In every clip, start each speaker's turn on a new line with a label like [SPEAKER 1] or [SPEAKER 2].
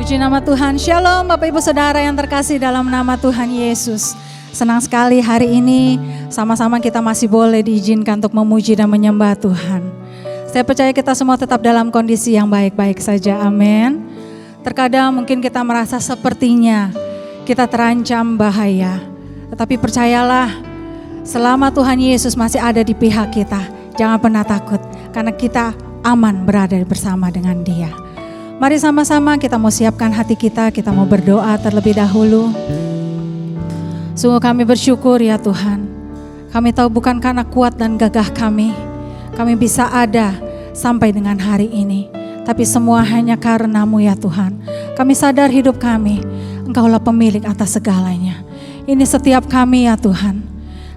[SPEAKER 1] Puji nama Tuhan. Shalom Bapak Ibu Saudara yang terkasih dalam nama Tuhan Yesus. Senang sekali hari ini sama-sama kita masih boleh diizinkan untuk memuji dan menyembah Tuhan. Saya percaya kita semua tetap dalam kondisi yang baik-baik saja. Amin. Terkadang mungkin kita merasa sepertinya kita terancam bahaya. Tetapi percayalah, selama Tuhan Yesus masih ada di pihak kita, jangan pernah takut karena kita aman berada bersama dengan Dia. Mari sama-sama kita mau siapkan hati kita mau berdoa terlebih dahulu. Sungguh kami bersyukur ya Tuhan. Kami tahu bukan karena kuat dan gagah kami bisa ada sampai dengan hari ini. Tapi semua hanya karena-Mu ya Tuhan. Kami sadar hidup kami, Engkaulah pemilik atas segalanya. Ini setiap kami ya Tuhan.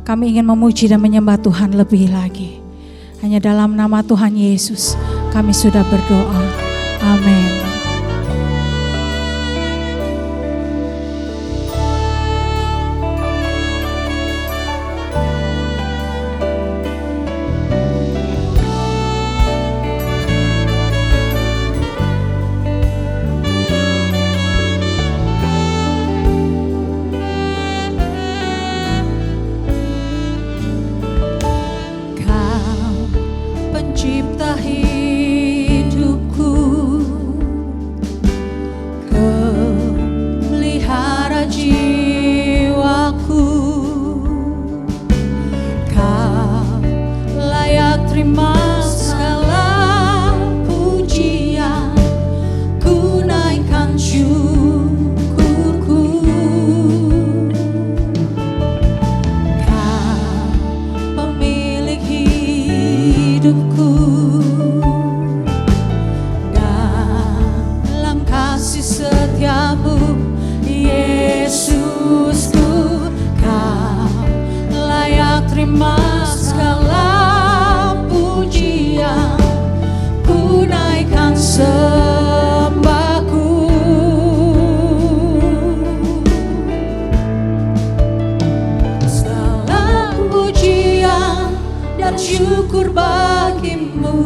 [SPEAKER 1] Kami ingin memuji dan menyembah Tuhan lebih lagi. Hanya dalam nama Tuhan Yesus kami sudah berdoa. Amin.
[SPEAKER 2] Syukur bagimu,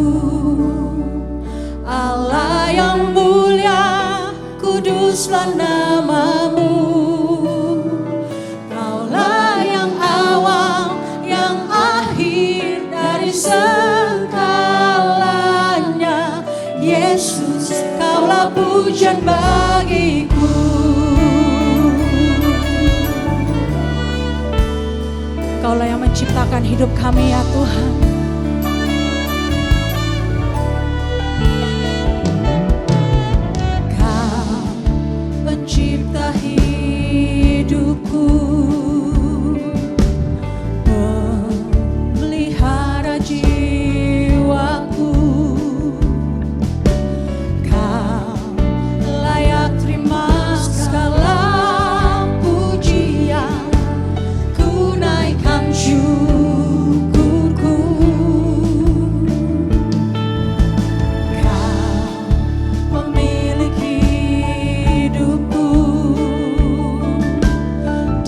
[SPEAKER 2] Allah yang mulia, kuduslah nama-Mu. Kaulah yang awal, yang akhir dari segalanya. Yesus, Kaulah pujian bagiku.
[SPEAKER 1] Kaulah yang menciptakan hidup kami ya Tuhan.
[SPEAKER 2] Kau pencipta hidupku, pemelihara jiwaku. Kau layak terima segala pujian. Syukurku, Kau pemilik hidupku, dan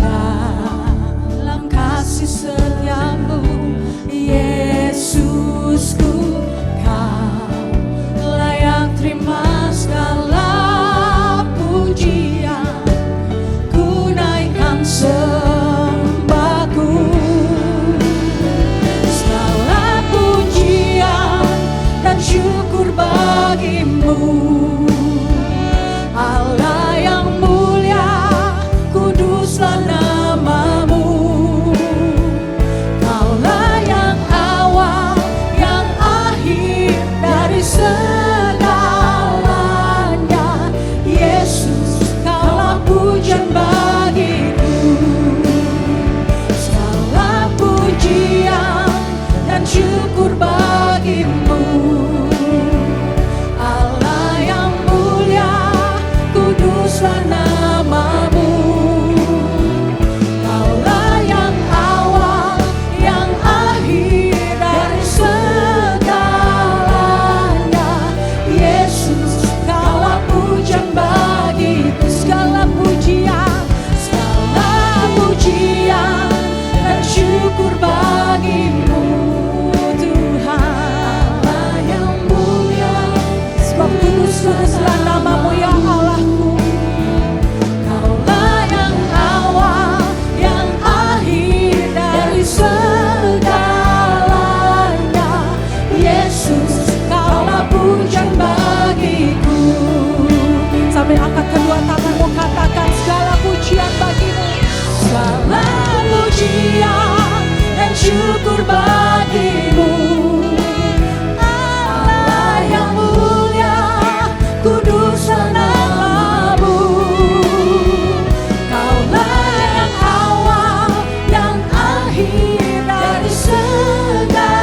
[SPEAKER 2] syukur bagimu. Allah yang mulia, kuduslah namamu. Kaulah yang awal, yang akhir dari segalanya.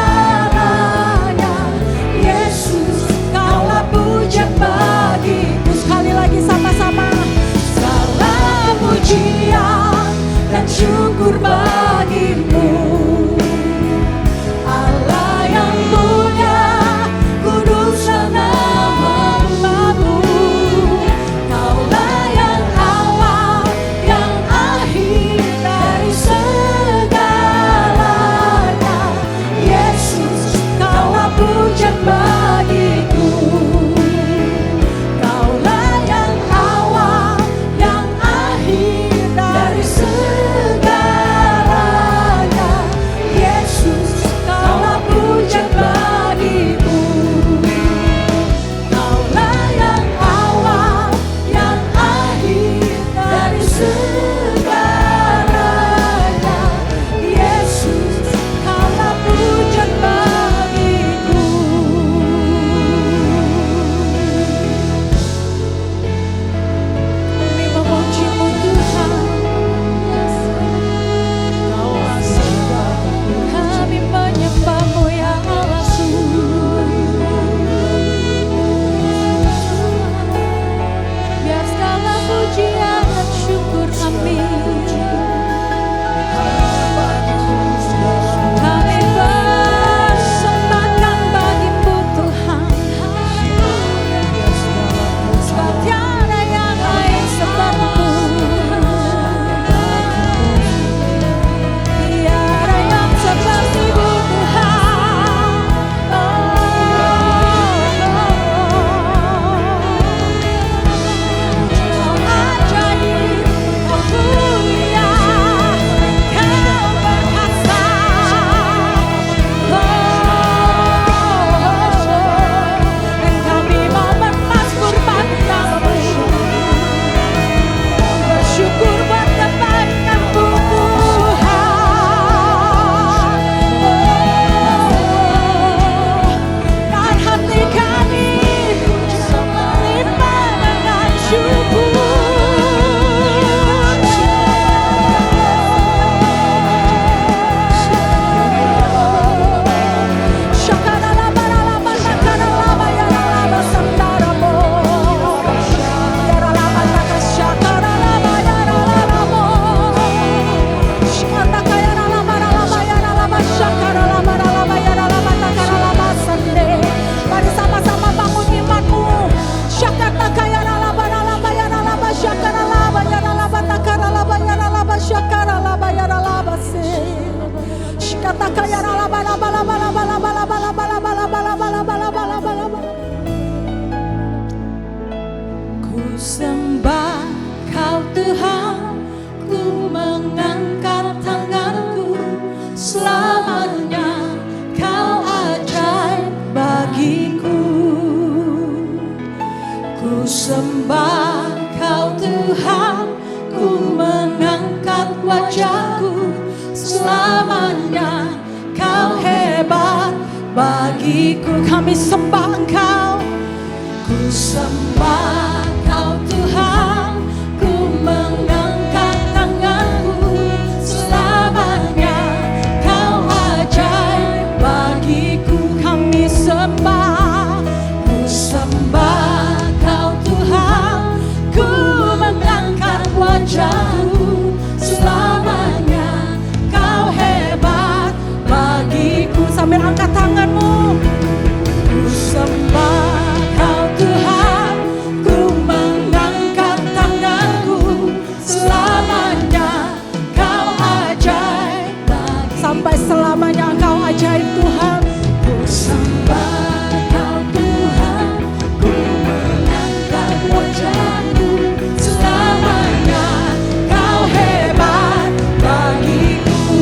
[SPEAKER 2] Yesus, kaulah pujian bagiku. Sekali lagi sama-sama. Segala pujian dan syukur bagimu. Allah yang mulia, kuduslah namamu. Kaulah yang awal, yang akhir dari segalanya. Yesus, kaulah pujian bagiku. Kaulah yang awal, yang akhir dari segalanya. Yesus, kaulah pujian bagiku. Kaulah yang awal, yang akhir dari segalanya. Yesus, kaulah pujian bagiku. Kami memuji-Mu Tuhan. Kaulah segala. Kami menyembah-Mu ya Allah biar segala pujian dan syukur kami persembahkan bagi-Mu Tuhan. Sebab tiada yang lain seperti-Mu. Tiada yang seperti-Mu Tuhan. Kau ajaib, Kau mulia, Kau perkasa. Dan kami mau bermasmur padamu, bersyukur buat kebaikan-Mu Tuhan. Dan hati kami melimpah dengan syukur. Mari sama-sama bangun imanmu. Ku sembah Kau Tuhan, ku mengangkat tanganku. Selamanya Kau ajaib bagiku. Ku sembah Kau Tuhan, ku mengangkat wajahku. Selamanya Kau hebat bagiku. Kami sembah Engkau. Ku sembah Kau Tuhan, ku mengangkat tanganku. Selamanya Kau ajaib bagiku. Kami sembah. Ku sembah Kau Tuhan, ku mengangkat wajahku. Selamanya Kau hebat bagiku. Sambil angkat tanganmu. Ku sembah Kau Tuhan, ku mengangkat tanganku. Selamanya Kau ajaib bagiku. Sampai selamanya Kau ajaib Tuhan. Ku sembah Kau Tuhan, ku mengangkat wajahku. Selamanya Kau hebat bagiku.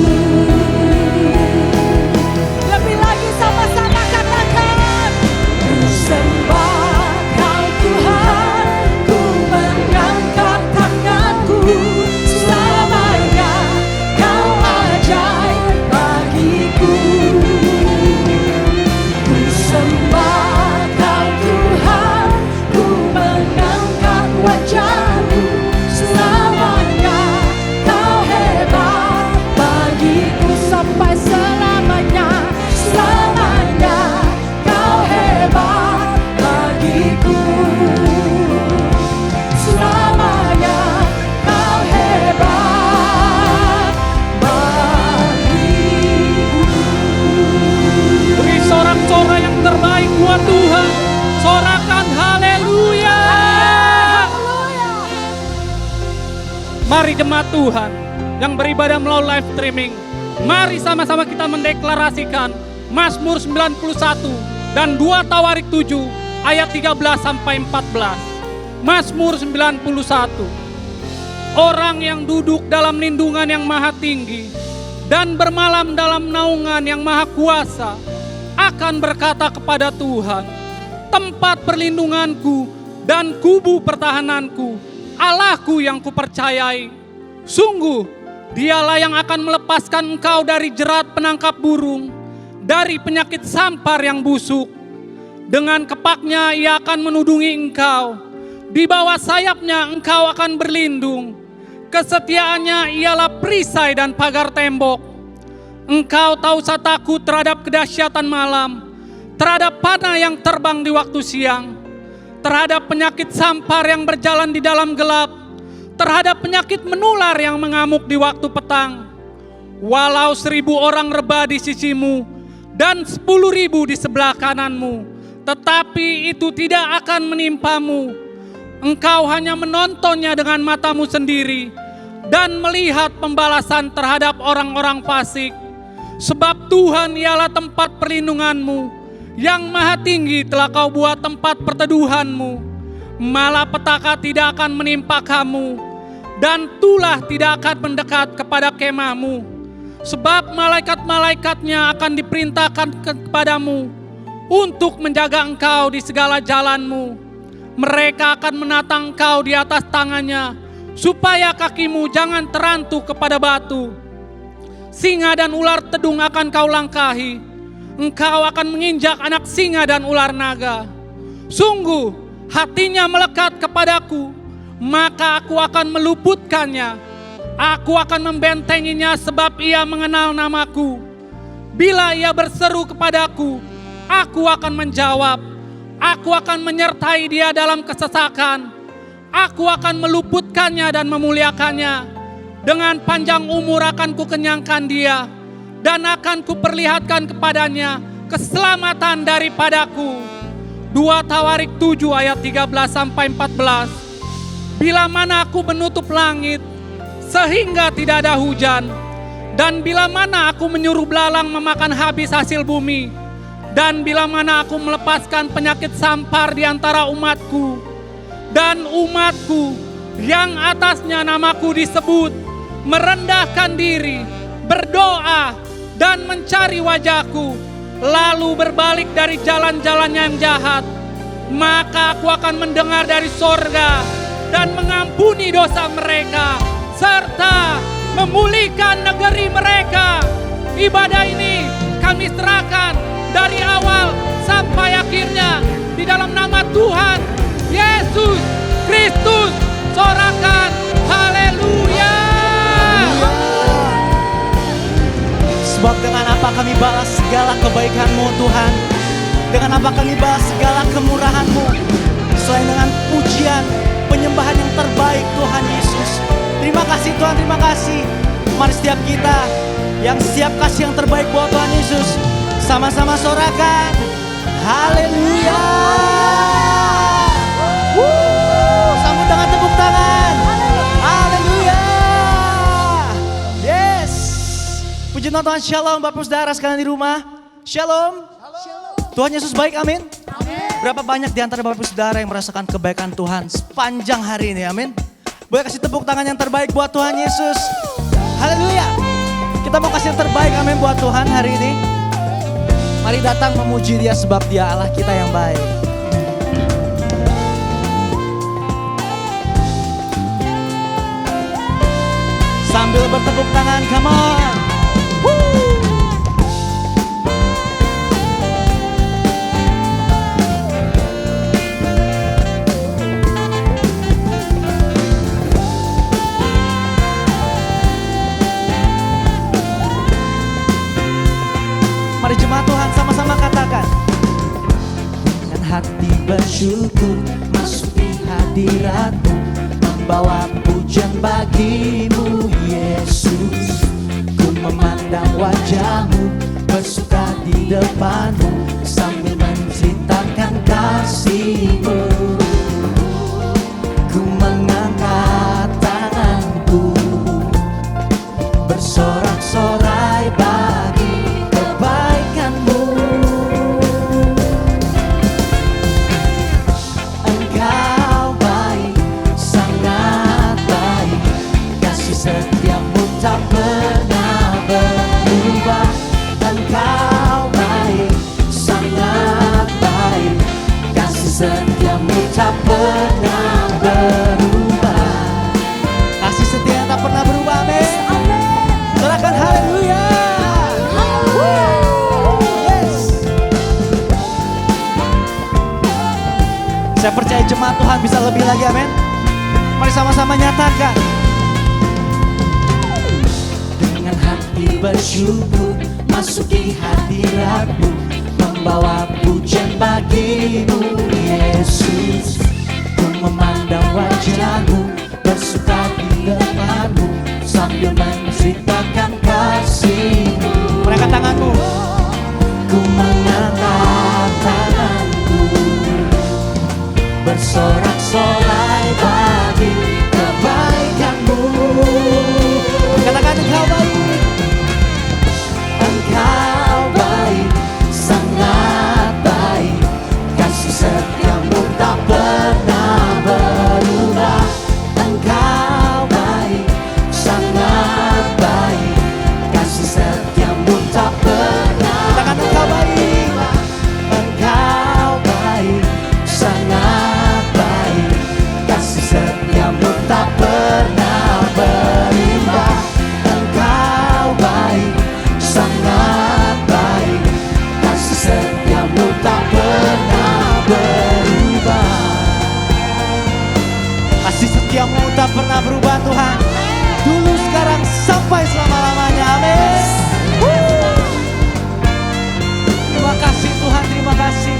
[SPEAKER 2] Lebih lagi sama-sama katakan. Ku sembah Kau Tuhan, ku mengangkat tanganku. Selamanya Kau ajaib bagiku.
[SPEAKER 3] hari jemaat Tuhan yang beribadah melalui live streaming, mari sama-sama kita mendeklarasikan Mazmur 91 dan 2 Tawarik 7 ayat 13 sampai 14. Mazmur 91. Orang yang duduk dalam lindungan yang maha tinggi dan bermalam dalam naungan yang maha kuasa akan berkata kepada Tuhan, tempat perlindunganku dan kubu pertahananku, Allahku yang kupercayai. Sungguh, Dialah yang akan melepaskan engkau dari jerat penangkap burung, dari penyakit sampar yang busuk. Dengan kepaknya Ia akan menudungi engkau, di bawah sayapnya engkau akan berlindung. Kesetiaannya ialah perisai dan pagar tembok. Engkau tak usah takut terhadap kedahsyatan malam, terhadap panah yang terbang di waktu siang, terhadap penyakit sampar yang berjalan di dalam gelap, terhadap penyakit menular yang mengamuk di waktu petang. Walau 1.000 orang rebah di sisimu dan 10.000 di sebelah kananmu, tetapi itu tidak akan menimpamu. Engkau hanya menontonnya dengan matamu sendiri dan melihat pembalasan terhadap orang-orang fasik. Sebab Tuhan ialah tempat perlindunganmu, yang maha tinggi telah kau buat tempat perteduhanmu. Malapetaka tidak akan menimpa kamu, dan tulah tidak akan mendekat kepada kemahmu. Sebab malaikat-malaikatnya akan diperintahkan kepadamu untuk menjaga engkau di segala jalanmu. Mereka akan menatang engkau di atas tangannya, supaya kakimu jangan terantuk kepada batu. Singa dan ular tedung akan kau langkahi. Engkau akan menginjak anak singa dan ular naga. Sungguh, hatinya melekat kepadaku, maka aku akan meluputkannya. Aku akan membentenginya sebab ia mengenal namaku. Bila ia berseru kepadaku, aku akan menjawab. Aku akan menyertai dia dalam kesesakan. Aku akan meluputkannya dan memuliakannya. Dengan panjang umur akan kukenyangkan dia, dan akan kuperlihatkan kepadanya keselamatan daripadaku. 2 Tawarik 7 ayat 13 sampai 14. Bila mana aku menutup langit sehingga tidak ada hujan, dan bila mana aku menyuruh belalang memakan habis hasil bumi, dan bila mana aku melepaskan penyakit sampar di antara umatku, dan umatku yang atasnya namaku disebut merendahkan diri, berdoa dan mencari wajahku, lalu berbalik dari jalan-jalannya yang jahat, maka aku akan mendengar dari sorga dan mengampuni dosa mereka, serta memulihkan negeri mereka. Ibadah ini kami serahkan dari awal sampai akhirnya di dalam nama Tuhan Yesus Kristus. Sorakan haleluya.
[SPEAKER 4] Sebab dengan apa kami balas segala kebaikan-Mu Tuhan, dengan apa kami balas segala kemurahan-Mu, selain dengan pujian, penyembahan yang terbaik Tuhan Yesus. Terima kasih Tuhan, terima kasih. Mari setiap kita yang siap kasih yang terbaik buat Tuhan Yesus, sama-sama sorakan haleluya. Sambut dengan tepuk tangan. Haleluya. Yes. Puji Tuhan, shalom Bapak Saudara sekalian di rumah. Shalom. Tuhan Yesus baik, amin. Berapa banyak di antara Bapak Saudara yang merasakan kebaikan Tuhan sepanjang hari ini, amin. Boleh kasih tepuk tangan yang terbaik buat Tuhan Yesus. Haleluya. Kita mau kasih yang terbaik, amin, buat Tuhan hari ini. Mari datang memuji Dia sebab Dia Allah kita yang baik. Sambil bertepuk tangan, come on. Woo. Mari jemaat Tuhan sama-sama katakan. Dengan hati bersyukur masuk di hadirat-Mu, membawa pujian bagi-Mu Yesus. Ku memandang wajah-Mu, bersuka di depan-Mu, sambil menceritakan kasih-Mu. Ku mengangkat tanganku pernah berubah. Kasih setia tak pernah berubah, amin. Sorakan haleluya. Yes. Saya percaya jemaat Tuhan bisa lebih lagi, amin. Mari sama-sama nyatakan. Dengan hati bersyukur masuki hadirat-Mu, membawa pujian bagi-Mu Yesus. Ku memandang wajah-Mu, bersuka di depan-Mu, sambil menceritakan kasih-Mu. Mereka tanganmu. Ku mengangkat tanganku, bersorak-sorai bagi kebaikan-Mu. Katakan Engkau baik. Engkau baik, sangat baik. Kasih setia-Mu tak pernah berubah. Engkau baik, sangat baik. Kasih setia-Mu tak pernah. Katakan Engkau baik. Engkau baik, sangat baik. Kasih setia-Mu tak pernah berubah. Engkau baik, sangat baik. Kasih setia-Mu tak pernah berubah. Kasih setia-Mu tak pernah berubah Tuhan. Dulu, sekarang, sampai selama-lamanya, amin. Terima kasih Tuhan, terima kasih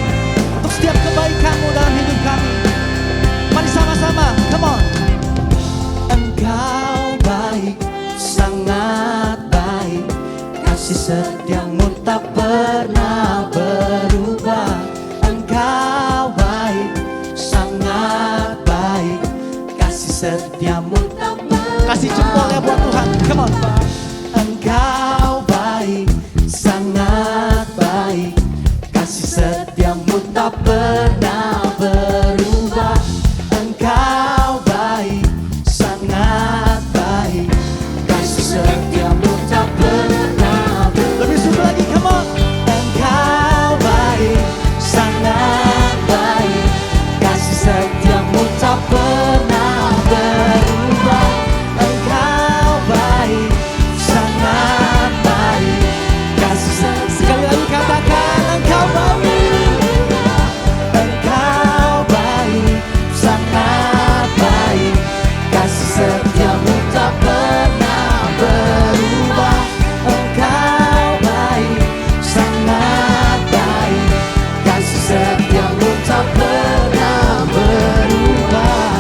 [SPEAKER 4] untuk setiap kebaikan-Mu dalam hidup kami. Mari sama-sama, come on. Engkau baik, sangat baik. Kasih setia-Mu tak pernah berubah. Engkau baik, sangat baik. Kasih setia-Mu tak pernah. Kasih jempol ya buat Tuhan, come on. Engkau baik, sangat baik. Kasih setia-Mu tak pernah berubah. Engkau baik, sangat baik. Kasih setia-Mu tak pernah berubah. Lebih suka lagi, come on. Engkau baik, sangat baik. Kasih setia-Mu tak pernah berubah. Engkau baik, sangat baik. Kasih setia-Mu. Sekali lagi katakan, Engkau baik. Engkau baik, sangat baik. Kasih setia-Mu tak pernah berubah. Engkau baik, sangat baik. Kasih setia-Mu tak pernah berubah.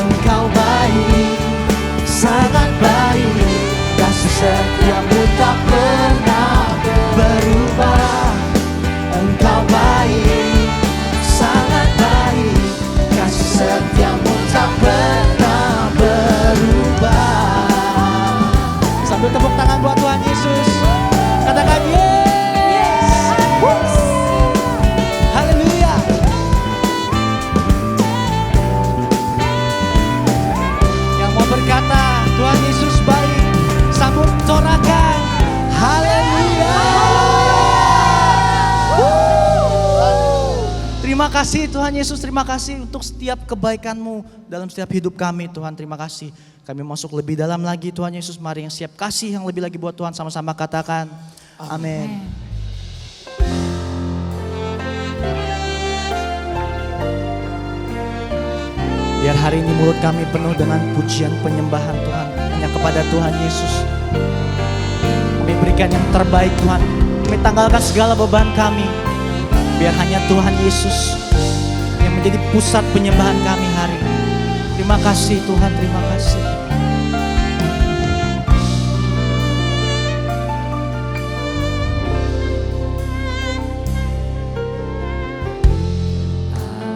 [SPEAKER 4] Engkau baik, sangat baik. Kasih setia-Mu tak pernah berubah. Engkau baik, sangat baik. Kasih setia-Mu tak pernah berubah. Sambil tepuk tangan buat Tuhan Yesus. Katakan yes. Haleluya. Yang mau berkata Tuhan Yesus baik, sambut sorakan haleluya. Terima kasih Tuhan Yesus, terima kasih untuk setiap kebaikan-Mu dalam setiap hidup kami Tuhan, terima kasih. Kami masuk lebih dalam lagi Tuhan Yesus, mari yang siap kasih yang lebih lagi buat Tuhan, sama-sama katakan amin. Biar hari ini mulut kami penuh dengan pujian penyembahan Tuhan, hanya kepada Tuhan Yesus. Kami berikan yang terbaik Tuhan, kami tanggalkan segala beban kami. Biar hanya Tuhan Yesus yang menjadi pusat penyembahan kami hari ini. Terima kasih Tuhan, terima kasih.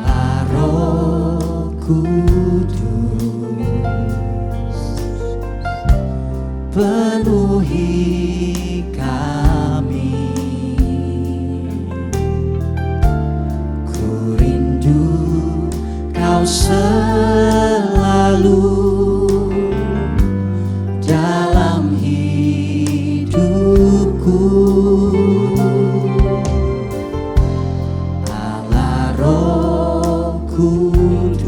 [SPEAKER 4] Allah Roh Kudus, penuhi kami. Ku rindu Kau selalu dalam hidupku. Allah Roh Kudus,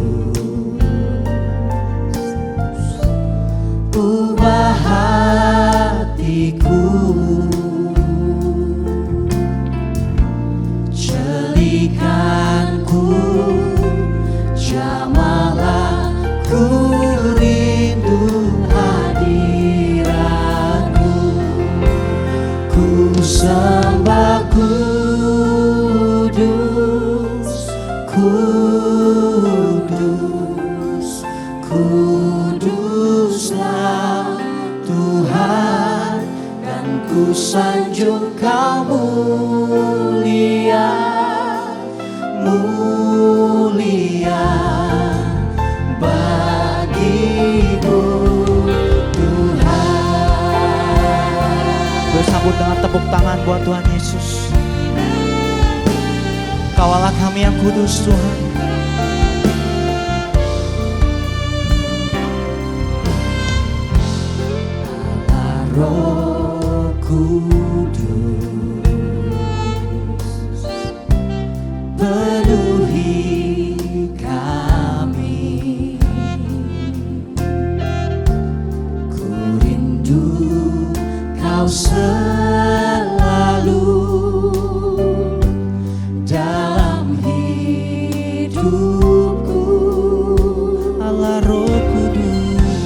[SPEAKER 2] sembah kudus, kudus, kuduslah Tuhan, dan ku sanjung Kau mulia, mulia bagimu Tuhan.
[SPEAKER 4] Bersambut dengan tepuk tangan buat Tuhan Yesus. Kaulah kami yang kudus Tuhan.
[SPEAKER 2] Allah Roh Kudus, penuhi kami. Ku rindu Kau selalu dalam hidupku.
[SPEAKER 4] Allah Roh Kudus,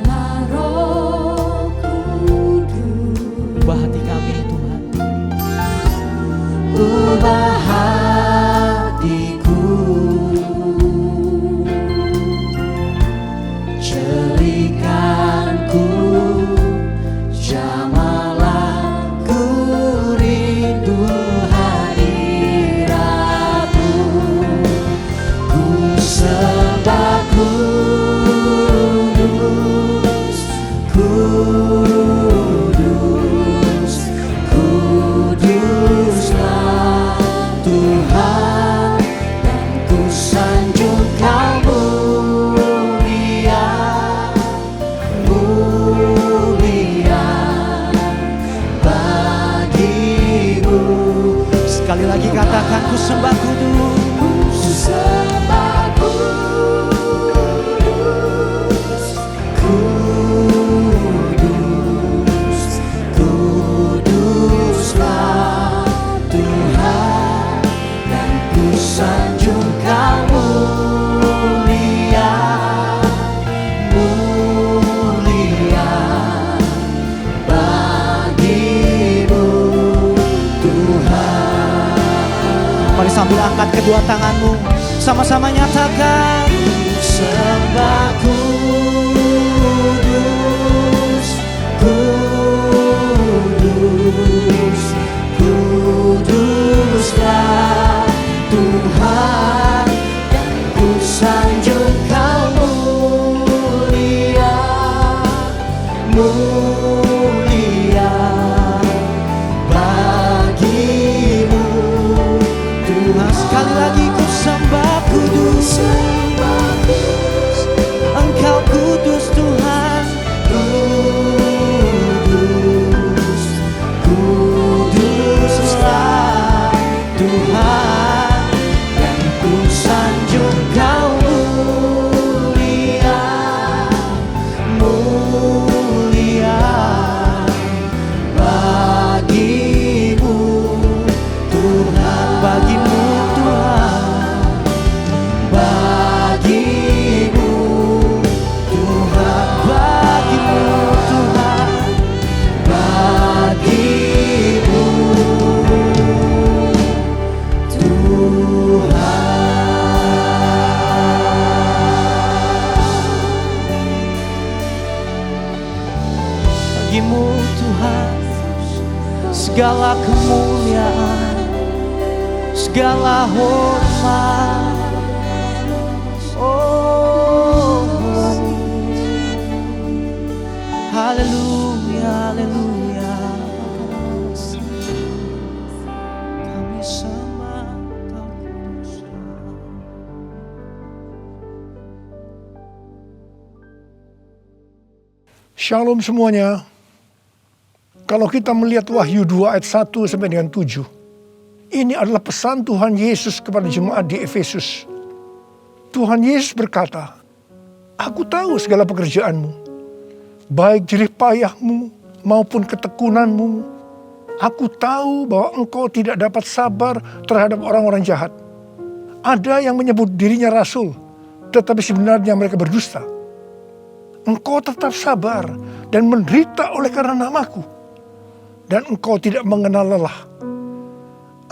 [SPEAKER 2] Allah Roh Kudus,
[SPEAKER 4] ubah hati kami Tuhan.
[SPEAKER 2] ubah hatiku, celikanku, jamalah ku rindu hadiratmu. Ku sembah kudus, kudus, kuduslah Tuhan, dan ku sanjung Kau mulia, mulia bagimu.
[SPEAKER 4] Sekali lagi katakan, ku sembah kudus.
[SPEAKER 2] Ku sembah kudus, kudus, kuduslah Tuhan, dan ku sanjung Kau mulia, mulia bagimu Tuhan.
[SPEAKER 4] Mari sambil angkat kedua tanganmu, sama-sama nyatakan,
[SPEAKER 2] Ku sembah kudus, kudus, kuduslah Tuhan, dan ku sanjung Kau mulia, mulia bagimu
[SPEAKER 4] Tuhan. Sekali lagi, ku sembah kudus. Engkau kudus Tuhan.
[SPEAKER 2] Kudus, kuduslah Tuhan, dan ku sanjung Kau mulia, mulia bagimu Tuhan,
[SPEAKER 4] Bagimu Tuhan.
[SPEAKER 2] bagimu Tuhan,
[SPEAKER 4] Bagimu Tuhan.
[SPEAKER 2] bagimu
[SPEAKER 4] Bagimu Tuhan, segala kemuliaan, segala hormat. Oh, haleluya, haleluya. Kami sembah Kau kudus.
[SPEAKER 5] Shalom semuanya. Kalau kita melihat Wahyu 2 ayat 1 sampai dengan 7. Ini adalah pesan Tuhan Yesus kepada jemaat di Efesus. Tuhan Yesus berkata, Aku tahu segala pekerjaanmu, baik jerih payahmu maupun ketekunanmu. Aku tahu bahwa engkau tidak dapat sabar terhadap orang-orang jahat. Ada yang menyebut dirinya rasul, tetapi sebenarnya mereka berdusta. Engkau tetap sabar dan menderita oleh karena namaku. dan engkau tidak mengenal lelah.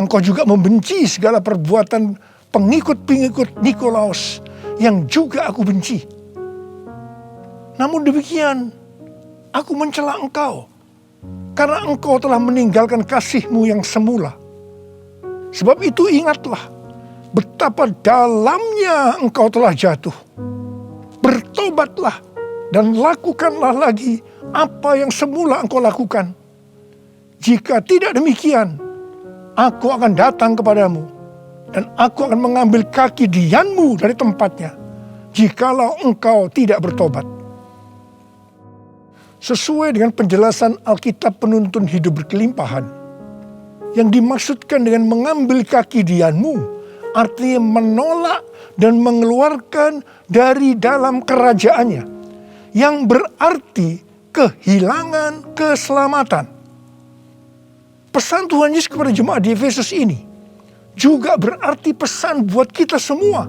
[SPEAKER 5] Engkau juga membenci segala perbuatan pengikut-pengikut Nikolaus yang juga aku benci. Namun demikian, aku mencela engkau karena engkau telah meninggalkan kasih-Mu yang semula. Sebab itu ingatlah betapa dalamnya engkau telah jatuh. Bertobatlah dan lakukanlah lagi apa yang semula engkau lakukan. Jika tidak demikian, aku akan datang kepadamu dan aku akan mengambil kaki dianmu dari tempatnya, jikalau engkau tidak bertobat. Sesuai dengan penjelasan Alkitab penuntun hidup berkelimpahan, yang dimaksudkan dengan mengambil kaki dianmu, artinya menolak dan mengeluarkan dari dalam kerajaannya, yang berarti kehilangan keselamatan. Pesan Tuhan Yesus kepada jemaat di Efesus ini juga berarti pesan buat kita semua,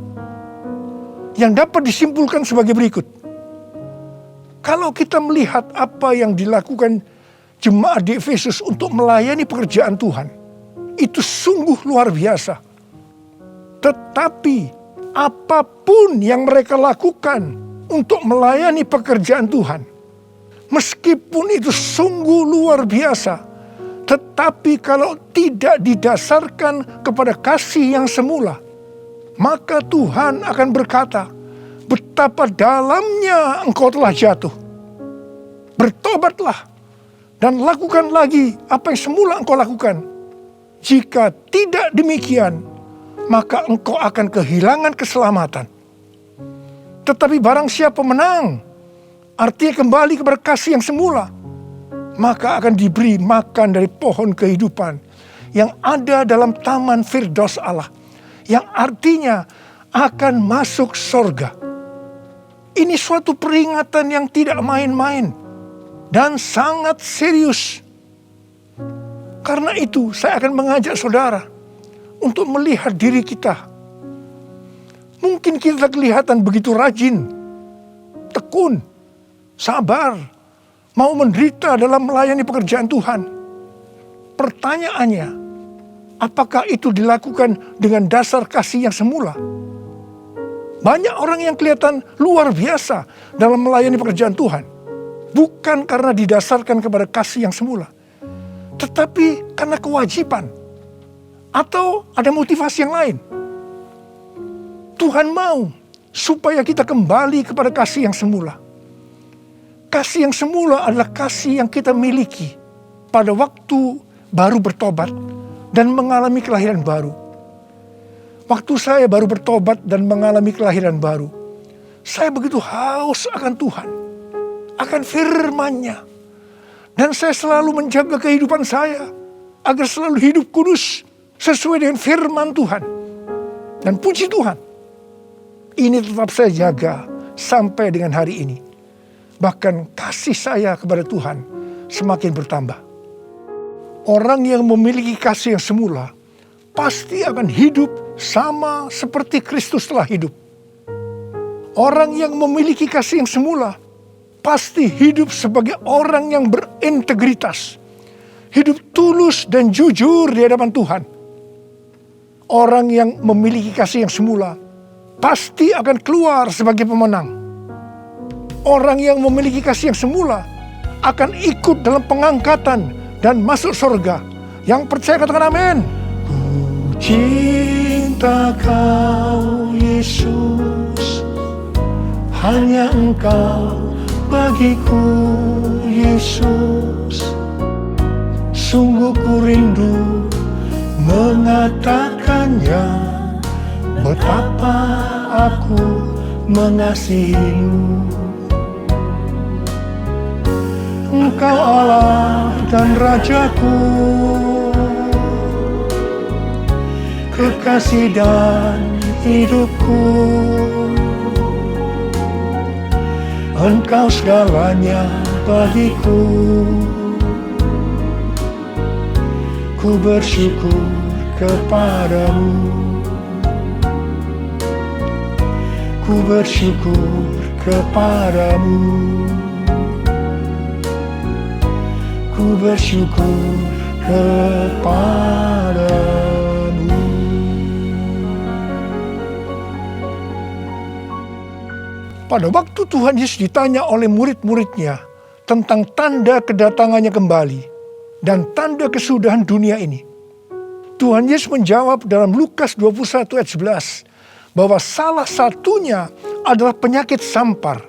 [SPEAKER 5] yang dapat disimpulkan sebagai berikut. Kalau kita melihat apa yang dilakukan jemaat di Efesus untuk melayani pekerjaan Tuhan, itu sungguh luar biasa. Tetapi apapun yang mereka lakukan untuk melayani pekerjaan Tuhan, meskipun itu sungguh luar biasa, tetapi kalau tidak didasarkan kepada kasih yang semula, maka Tuhan akan berkata, betapa dalamnya engkau telah jatuh. Bertobatlah dan lakukan lagi apa yang semula engkau lakukan. Jika tidak demikian, maka engkau akan kehilangan keselamatan. Tetapi barang siapa menang, artinya kembali kepada kasih yang semula, maka akan diberi makan dari pohon kehidupan yang ada dalam taman Firdaus Allah, yang artinya akan masuk sorga. Ini suatu peringatan yang tidak main-main dan sangat serius. Karena itu saya akan mengajak saudara untuk melihat diri kita. Mungkin kita kelihatan begitu rajin, tekun, sabar, mau menderita dalam melayani pekerjaan Tuhan. Pertanyaannya, apakah itu dilakukan dengan dasar kasih yang semula? Banyak orang yang kelihatan luar biasa dalam melayani pekerjaan Tuhan, bukan karena didasarkan kepada kasih yang semula, tetapi karena kewajiban atau ada motivasi yang lain. Tuhan mau supaya kita kembali kepada kasih yang semula. Kasih yang semula adalah kasih yang kita miliki pada waktu baru bertobat dan mengalami kelahiran baru. Waktu saya baru bertobat dan mengalami kelahiran baru, saya begitu haus akan Tuhan, akan firman-Nya. Dan saya selalu menjaga kehidupan saya agar selalu hidup kudus sesuai dengan firman Tuhan. Dan puji Tuhan, ini tetap saya jaga sampai dengan hari ini. Bahkan kasih saya kepada Tuhan semakin bertambah. Orang yang memiliki kasih yang semula pasti akan hidup sama seperti Kristus telah hidup. Orang yang memiliki kasih yang semula pasti hidup sebagai orang yang berintegritas, hidup tulus dan jujur di hadapan Tuhan. Orang yang memiliki kasih yang semula pasti akan keluar sebagai pemenang. Orang yang memiliki kasih yang semula akan ikut dalam pengangkatan dan masuk surga. Yang percaya katakan amin. Ku cinta Kau Yesus, hanya Engkau bagiku Yesus. Sungguh ku rindu mengatakannya, betapa aku mengasihi-Mu. Engkau Allah dan Rajaku, kekasih dan hidupku. Engkau segalanya bagiku. Ku bersyukur kepadamu. Ku bersyukur kepadamu. Ku Aku bersyukur kepadamu. Pada waktu Tuhan Yesus ditanya oleh murid-muridnya tentang tanda kedatangannya kembali dan tanda kesudahan dunia ini, Tuhan Yesus menjawab dalam Lukas 21 ayat 11 bahwa salah satunya adalah penyakit sampar.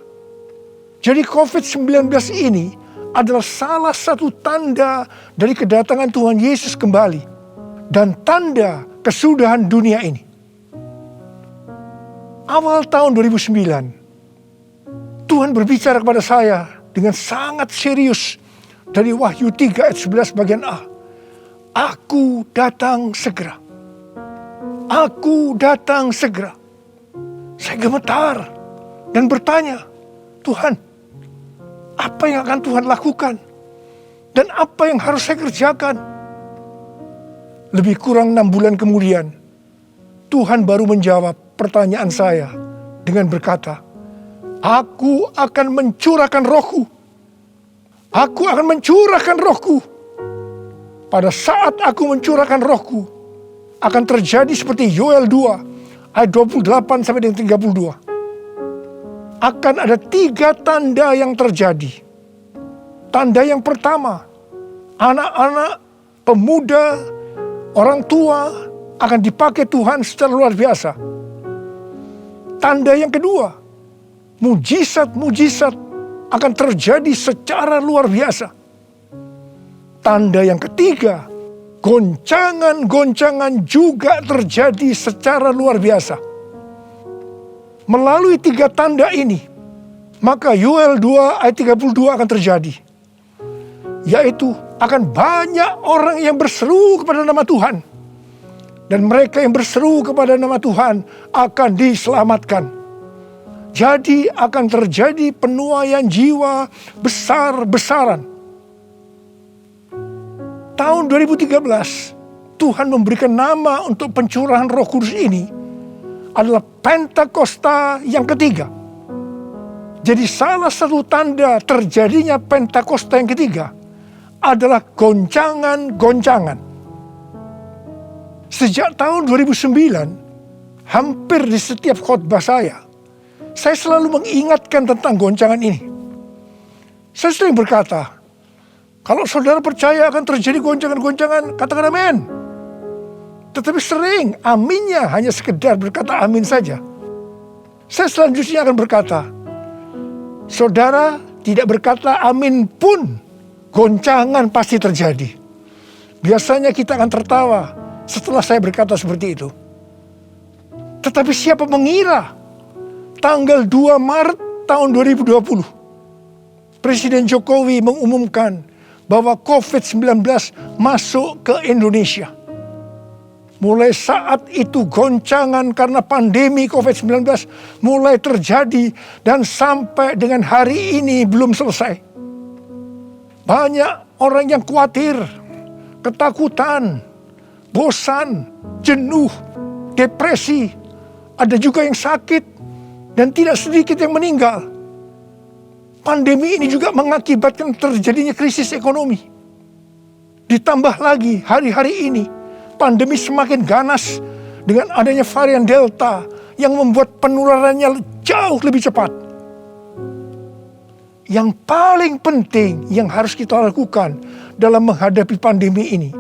[SPEAKER 5] Jadi COVID-19 ini adalah salah satu tanda dari kedatangan Tuhan Yesus kembali dan tanda kesudahan dunia ini. Awal tahun 2009, Tuhan berbicara kepada saya dengan sangat serius dari Wahyu 3 ayat 11 bagian A. Aku datang segera. Aku datang segera. Saya gemetar dan bertanya, Tuhan, apa yang akan Tuhan lakukan? Dan apa yang harus saya kerjakan? Lebih kurang 6 bulan kemudian, Tuhan baru menjawab pertanyaan saya dengan berkata, Aku akan mencurahkan rohku. Aku akan mencurahkan rohku. Pada saat aku mencurahkan rohku, akan terjadi seperti Yoel 2 ayat 28 sampai dengan 32. Akan ada 3 tanda yang terjadi. Tanda yang pertama, anak-anak, pemuda, orang tua akan dipakai Tuhan secara luar biasa. Tanda yang kedua, mujizat-mujizat akan terjadi secara luar biasa. Tanda yang ketiga, goncangan-goncangan juga terjadi secara luar biasa. Melalui 3 tanda ini, maka Yoel 2 ayat 32 akan terjadi. Yaitu akan banyak orang yang berseru kepada nama Tuhan. Dan mereka yang berseru kepada nama Tuhan akan diselamatkan. Jadi akan terjadi penuaian jiwa besar-besaran. Tahun 2013, Tuhan memberikan nama untuk pencurahan Roh Kudus ini adalah Pentakosta yang ketiga. Jadi salah satu tanda terjadinya Pentakosta yang ketiga adalah goncangan-goncangan. Sejak tahun 2009, hampir di setiap khotbah saya selalu mengingatkan tentang goncangan ini. Saya sering berkata, kalau saudara percaya akan terjadi goncangan-goncangan, katakan amin. Tetapi sering aminnya hanya sekedar berkata amin saja. Saya selanjutnya akan berkata, saudara tidak berkata amin pun, goncangan pasti terjadi. Biasanya kita akan tertawa setelah saya berkata seperti itu. Tetapi siapa mengira tanggal 2 Maret tahun 2020, Presiden Jokowi mengumumkan bahwa COVID-19 masuk ke Indonesia. Mulai saat itu goncangan karena pandemi COVID-19 mulai terjadi dan sampai dengan hari ini belum selesai. Banyak orang yang khawatir, ketakutan, bosan, jenuh, depresi. Ada juga yang sakit dan tidak sedikit yang meninggal. Pandemi ini juga mengakibatkan terjadinya krisis ekonomi. Ditambah lagi hari-hari ini pandemi semakin ganas dengan adanya varian Delta yang membuat penularannya jauh lebih cepat. Yang paling penting yang harus kita lakukan dalam menghadapi pandemi ini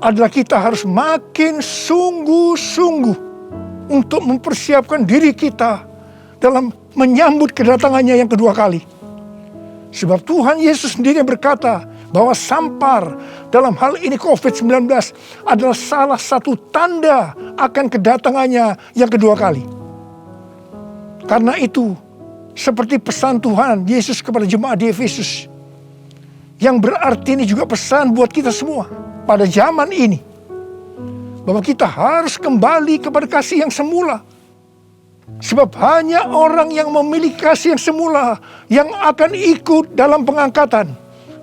[SPEAKER 5] adalah kita harus makin sungguh-sungguh untuk mempersiapkan diri kita dalam menyambut kedatangannya yang kedua kali. Sebab Tuhan Yesus sendiri berkata bahwa sampar dalam hal ini COVID-19 adalah salah satu tanda akan kedatangannya yang kedua kali. Karena itu, seperti pesan Tuhan Yesus kepada jemaat di Efesus, yang berarti ini juga pesan buat kita semua pada zaman ini, bahwa kita harus kembali kepada kasih yang semula. Sebab hanya orang yang memiliki kasih yang semula yang akan ikut dalam pengangkatan.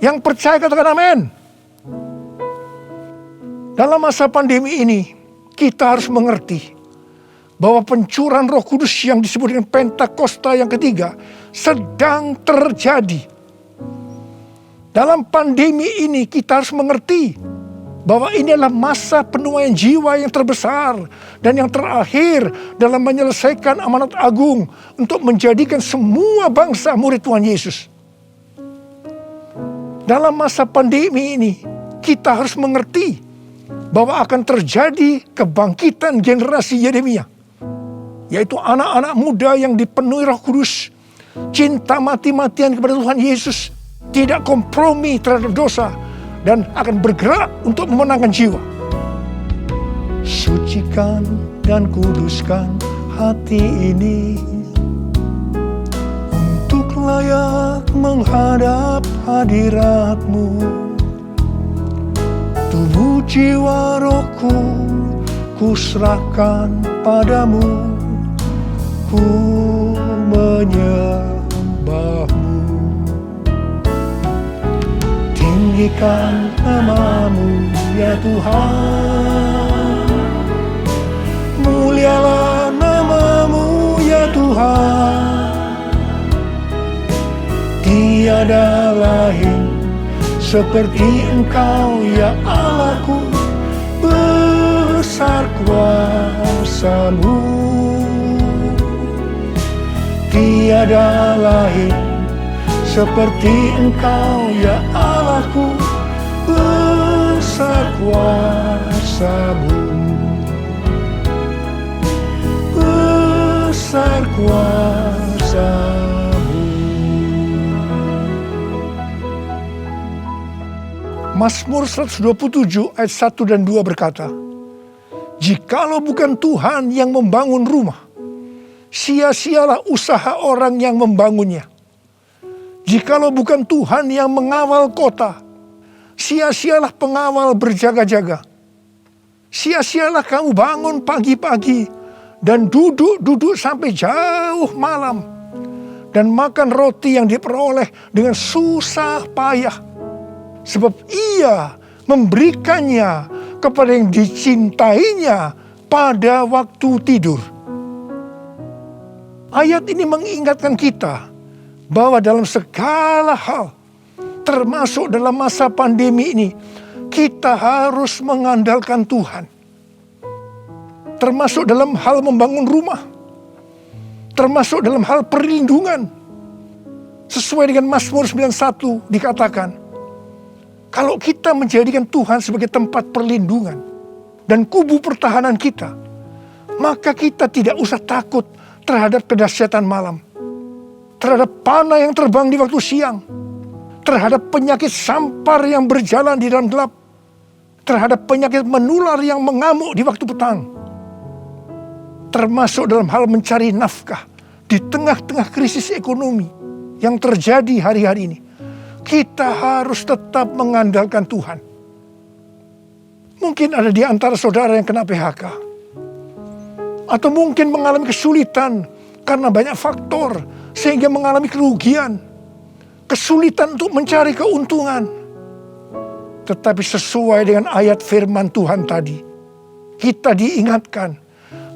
[SPEAKER 5] Yang percaya katakan amin. Dalam masa pandemi ini, kita harus mengerti bahwa pencurahan Roh Kudus yang disebut dengan Pentakosta yang ketiga sedang terjadi. Dalam pandemi ini kita harus mengerti bahwa ini adalah masa penuaian jiwa yang terbesar dan yang terakhir dalam menyelesaikan amanat agung untuk menjadikan semua bangsa murid Tuhan Yesus. Dalam masa pandemi ini kita harus mengerti bahwa akan terjadi kebangkitan generasi Yeremia, yaitu anak-anak muda yang dipenuhi Roh Kudus, cinta mati-matian kepada Tuhan Yesus, tidak kompromi terhadap dosa, dan akan bergerak untuk memenangkan jiwa. Sucikan dan kuduskan hati ini untuk layak menghadap hadirat-Mu. Tubuh jiwa rohku kuserahkan padamu, ku menyembah-Mu. Tinggikan nama-Mu ya Tuhan, mulialah nama-Mu ya Tuhan. Tiada lain seperti Engkau ya Allahku, besar kuasa-Mu. Tiada lain seperti Engkau ya Allahku, besar kuasa-Mu, besar kuasa-Mu. Mazmur 127 ayat 1 dan 2 berkata, jikalau bukan Tuhan yang membangun rumah, sia-sialah usaha orang yang membangunnya. Jikalau bukan Tuhan yang mengawal kota, sia-sialah pengawal berjaga-jaga. Sia-sialah kamu bangun pagi-pagi dan duduk-duduk sampai jauh malam, dan makan roti yang diperoleh dengan susah payah, sebab Ia memberikannya kepada yang dicintainya pada waktu tidur. Ayat ini mengingatkan kita bahwa dalam segala hal, termasuk dalam masa pandemi ini, kita harus mengandalkan Tuhan. Termasuk dalam hal membangun rumah, termasuk dalam hal perlindungan. Sesuai dengan Mazmur 91 dikatakan, kalau kita menjadikan Tuhan sebagai tempat perlindungan dan kubu pertahanan kita, maka kita tidak usah takut terhadap kedahsyatan malam, terhadap panah yang terbang di waktu siang, terhadap penyakit sampar yang berjalan di dalam gelap, terhadap penyakit menular yang mengamuk di waktu petang, termasuk dalam hal mencari nafkah di tengah-tengah krisis ekonomi yang terjadi hari-hari ini. Kita harus tetap mengandalkan Tuhan. Mungkin ada di antara saudara yang kena PHK, atau mungkin mengalami kesulitan karena banyak faktor sehingga mengalami kerugian, kesulitan untuk mencari keuntungan. Tetapi sesuai dengan ayat firman Tuhan tadi, kita diingatkan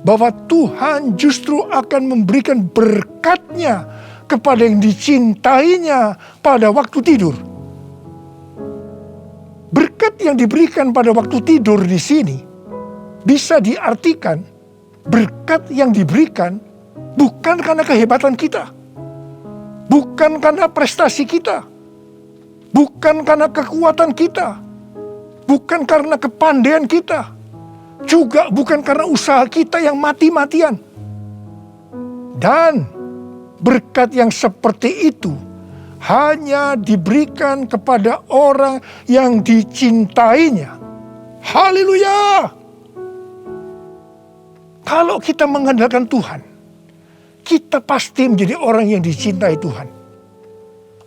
[SPEAKER 5] bahwa Tuhan justru akan memberikan berkat-Nya kepada yang dicintainya pada waktu tidur. Berkat yang diberikan pada waktu tidur di sini bisa diartikan berkat yang diberikan bukan karena kehebatan kita, bukan karena prestasi kita, bukan karena kekuatan kita, bukan karena kepandaian kita, juga bukan karena usaha kita yang mati-matian. Dan berkat yang seperti itu hanya diberikan kepada orang yang dicintainya. Haleluya! Kalau kita mengandalkan Tuhan, kita pasti menjadi orang yang dicintai Tuhan.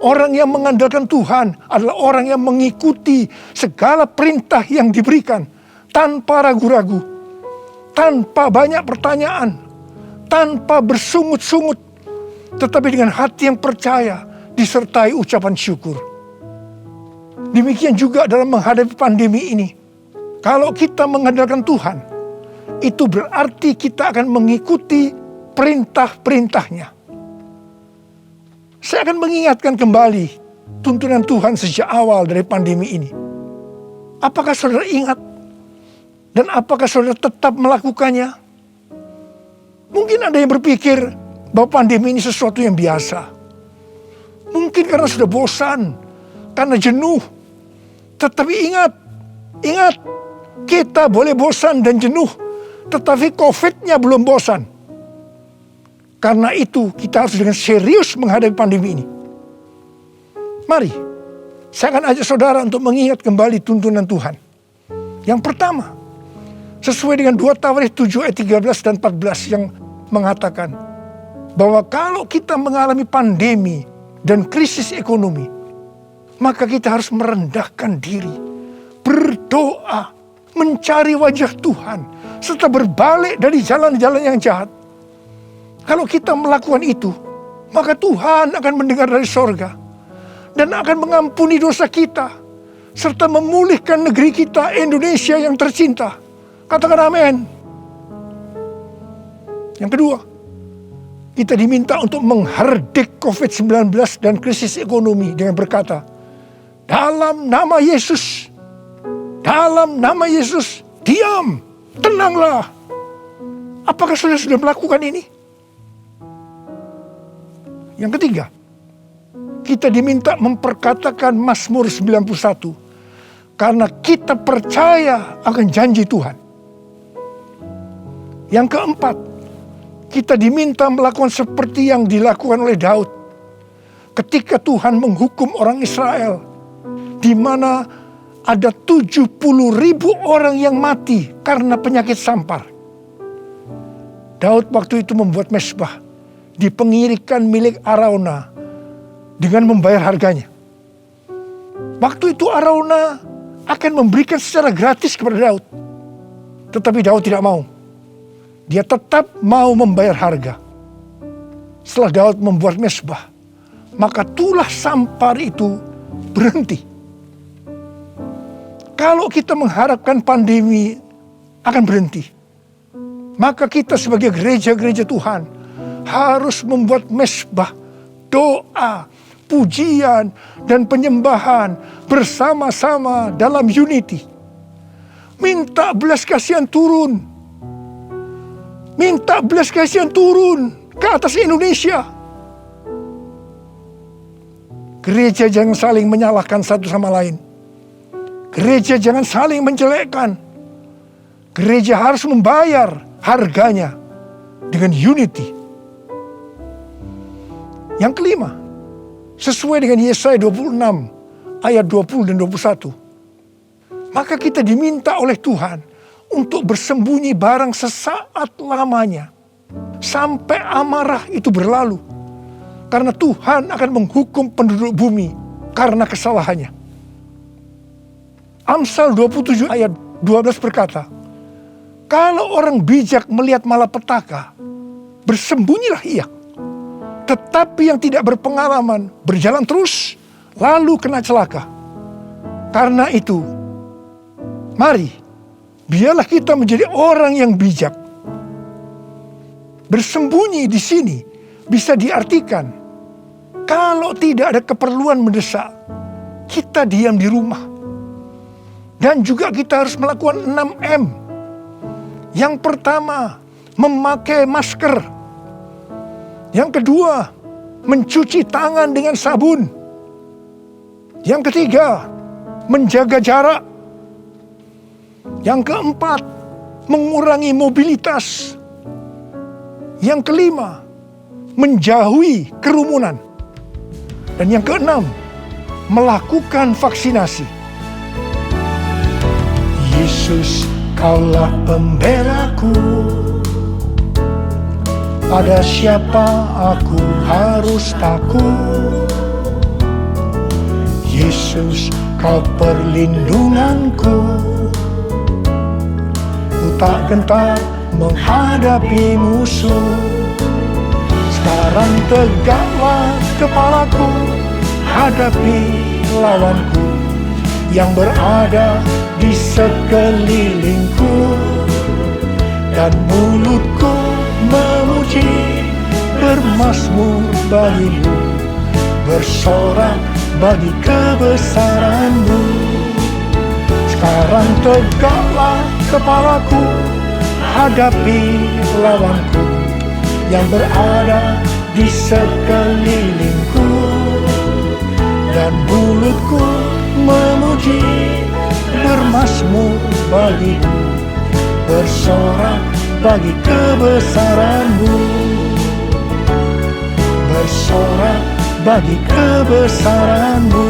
[SPEAKER 5] Orang yang mengandalkan Tuhan adalah orang yang mengikuti segala perintah yang diberikan tanpa ragu-ragu, tanpa banyak pertanyaan, tanpa bersungut-sungut, tetapi dengan hati yang percaya disertai ucapan syukur. Demikian juga dalam menghadapi pandemi ini. Kalau kita mengandalkan Tuhan, itu berarti kita akan mengikuti perintah-perintahnya. Saya akan mengingatkan kembali tuntunan Tuhan sejak awal dari pandemi ini? Apakah saudara ingat? Dan apakah saudara tetap melakukannya? Mungkin ada yang berpikir bahwa pandemi ini sesuatu yang biasa. Mungkin karena sudah bosan, karena jenuh. Tetapi ingat, kita boleh bosan dan jenuh, tetapi COVID-nya belum bosan. Karena itu kita harus dengan serius menghadapi pandemi ini. Mari, saya akan ajak saudara untuk mengingat kembali tuntunan Tuhan. Yang pertama, sesuai dengan 2 Tawarikh 7 ayat 13 dan 14 yang mengatakan bahwa kalau kita mengalami pandemi dan krisis ekonomi, maka kita harus merendahkan diri, berdoa, mencari wajah Tuhan, serta berbalik dari jalan-jalan yang jahat. Kalau kita melakukan itu, maka Tuhan akan mendengar dari sorga dan akan mengampuni dosa kita, serta memulihkan negeri kita, Indonesia yang tercinta. Katakan amin. Yang kedua, kita diminta untuk menghardik COVID-19 dan krisis ekonomi dengan berkata, dalam nama Yesus, diam, tenanglah. Apakah saudara sudah melakukan ini? Yang ketiga, kita diminta memperkatakan Mazmur 91 karena kita percaya akan janji Tuhan. Yang keempat, kita diminta melakukan seperti yang dilakukan oleh Daud ketika Tuhan menghukum orang Israel, di mana ada 70.000 orang yang mati karena penyakit sampar. Daud waktu itu membuat mezbah di pengirikan milik Arauna dengan membayar harganya. Waktu itu Arauna akan memberikan secara gratis kepada Daud. Tetapi Daud tidak mau. Dia tetap mau membayar harga. Setelah Daud membuat mezbah, maka tulah sampar itu berhenti. Kalau kita mengharapkan pandemi akan berhenti, maka kita sebagai gereja-gereja Tuhan harus membuat mezbah, doa, pujian, dan penyembahan bersama-sama dalam unity. Minta belas kasihan turun. Minta belas kasihan turun ke atas Indonesia. Gereja jangan saling menyalahkan satu sama lain. Gereja jangan saling menjelekkan. Gereja harus membayar harganya dengan unity. Yang kelima, sesuai dengan Yesaya 26 ayat 20 dan 21. Maka kita diminta oleh Tuhan untuk bersembunyi barang sesaat lamanya sampai amarah itu berlalu. Karena Tuhan akan menghukum penduduk bumi karena kesalahannya. Amsal 27 ayat 12 berkata, kalau orang bijak melihat malapetaka, bersembunyilah ia. Tetapi yang tidak berpengalaman berjalan terus, lalu kena celaka. Karena itu, mari, biarlah kita menjadi orang yang bijak. Bersembunyi di sini bisa diartikan, kalau tidak ada keperluan mendesak, kita diam di rumah. Dan juga kita harus melakukan 6M. Yang pertama, memakai masker. Yang kedua, mencuci tangan dengan sabun. Yang ketiga, menjaga jarak. Yang keempat, mengurangi mobilitas. Yang kelima, menjauhi kerumunan. Dan yang keenam, melakukan vaksinasi. Yesus, Kaulah pembelaku. Pada siapa aku harus takut? Yesus, Kau perlindunganku. Ku tak gentar menghadapi musuh. Sekarang tegaklah kepalaku, hadapi lawanku yang berada di sekelilingku. Dan mulutku memuji, bermazmur bagimu, bersorak bagi kebesaran-Mu. Sekarang tegaklah kepalaku, hadapi lawanku yang berada di sekelilingku, dan mulutku memuji, bermazmur bagimu, bersorak bagi kebesaran-Mu, bersorak bagi kebesaran-Mu,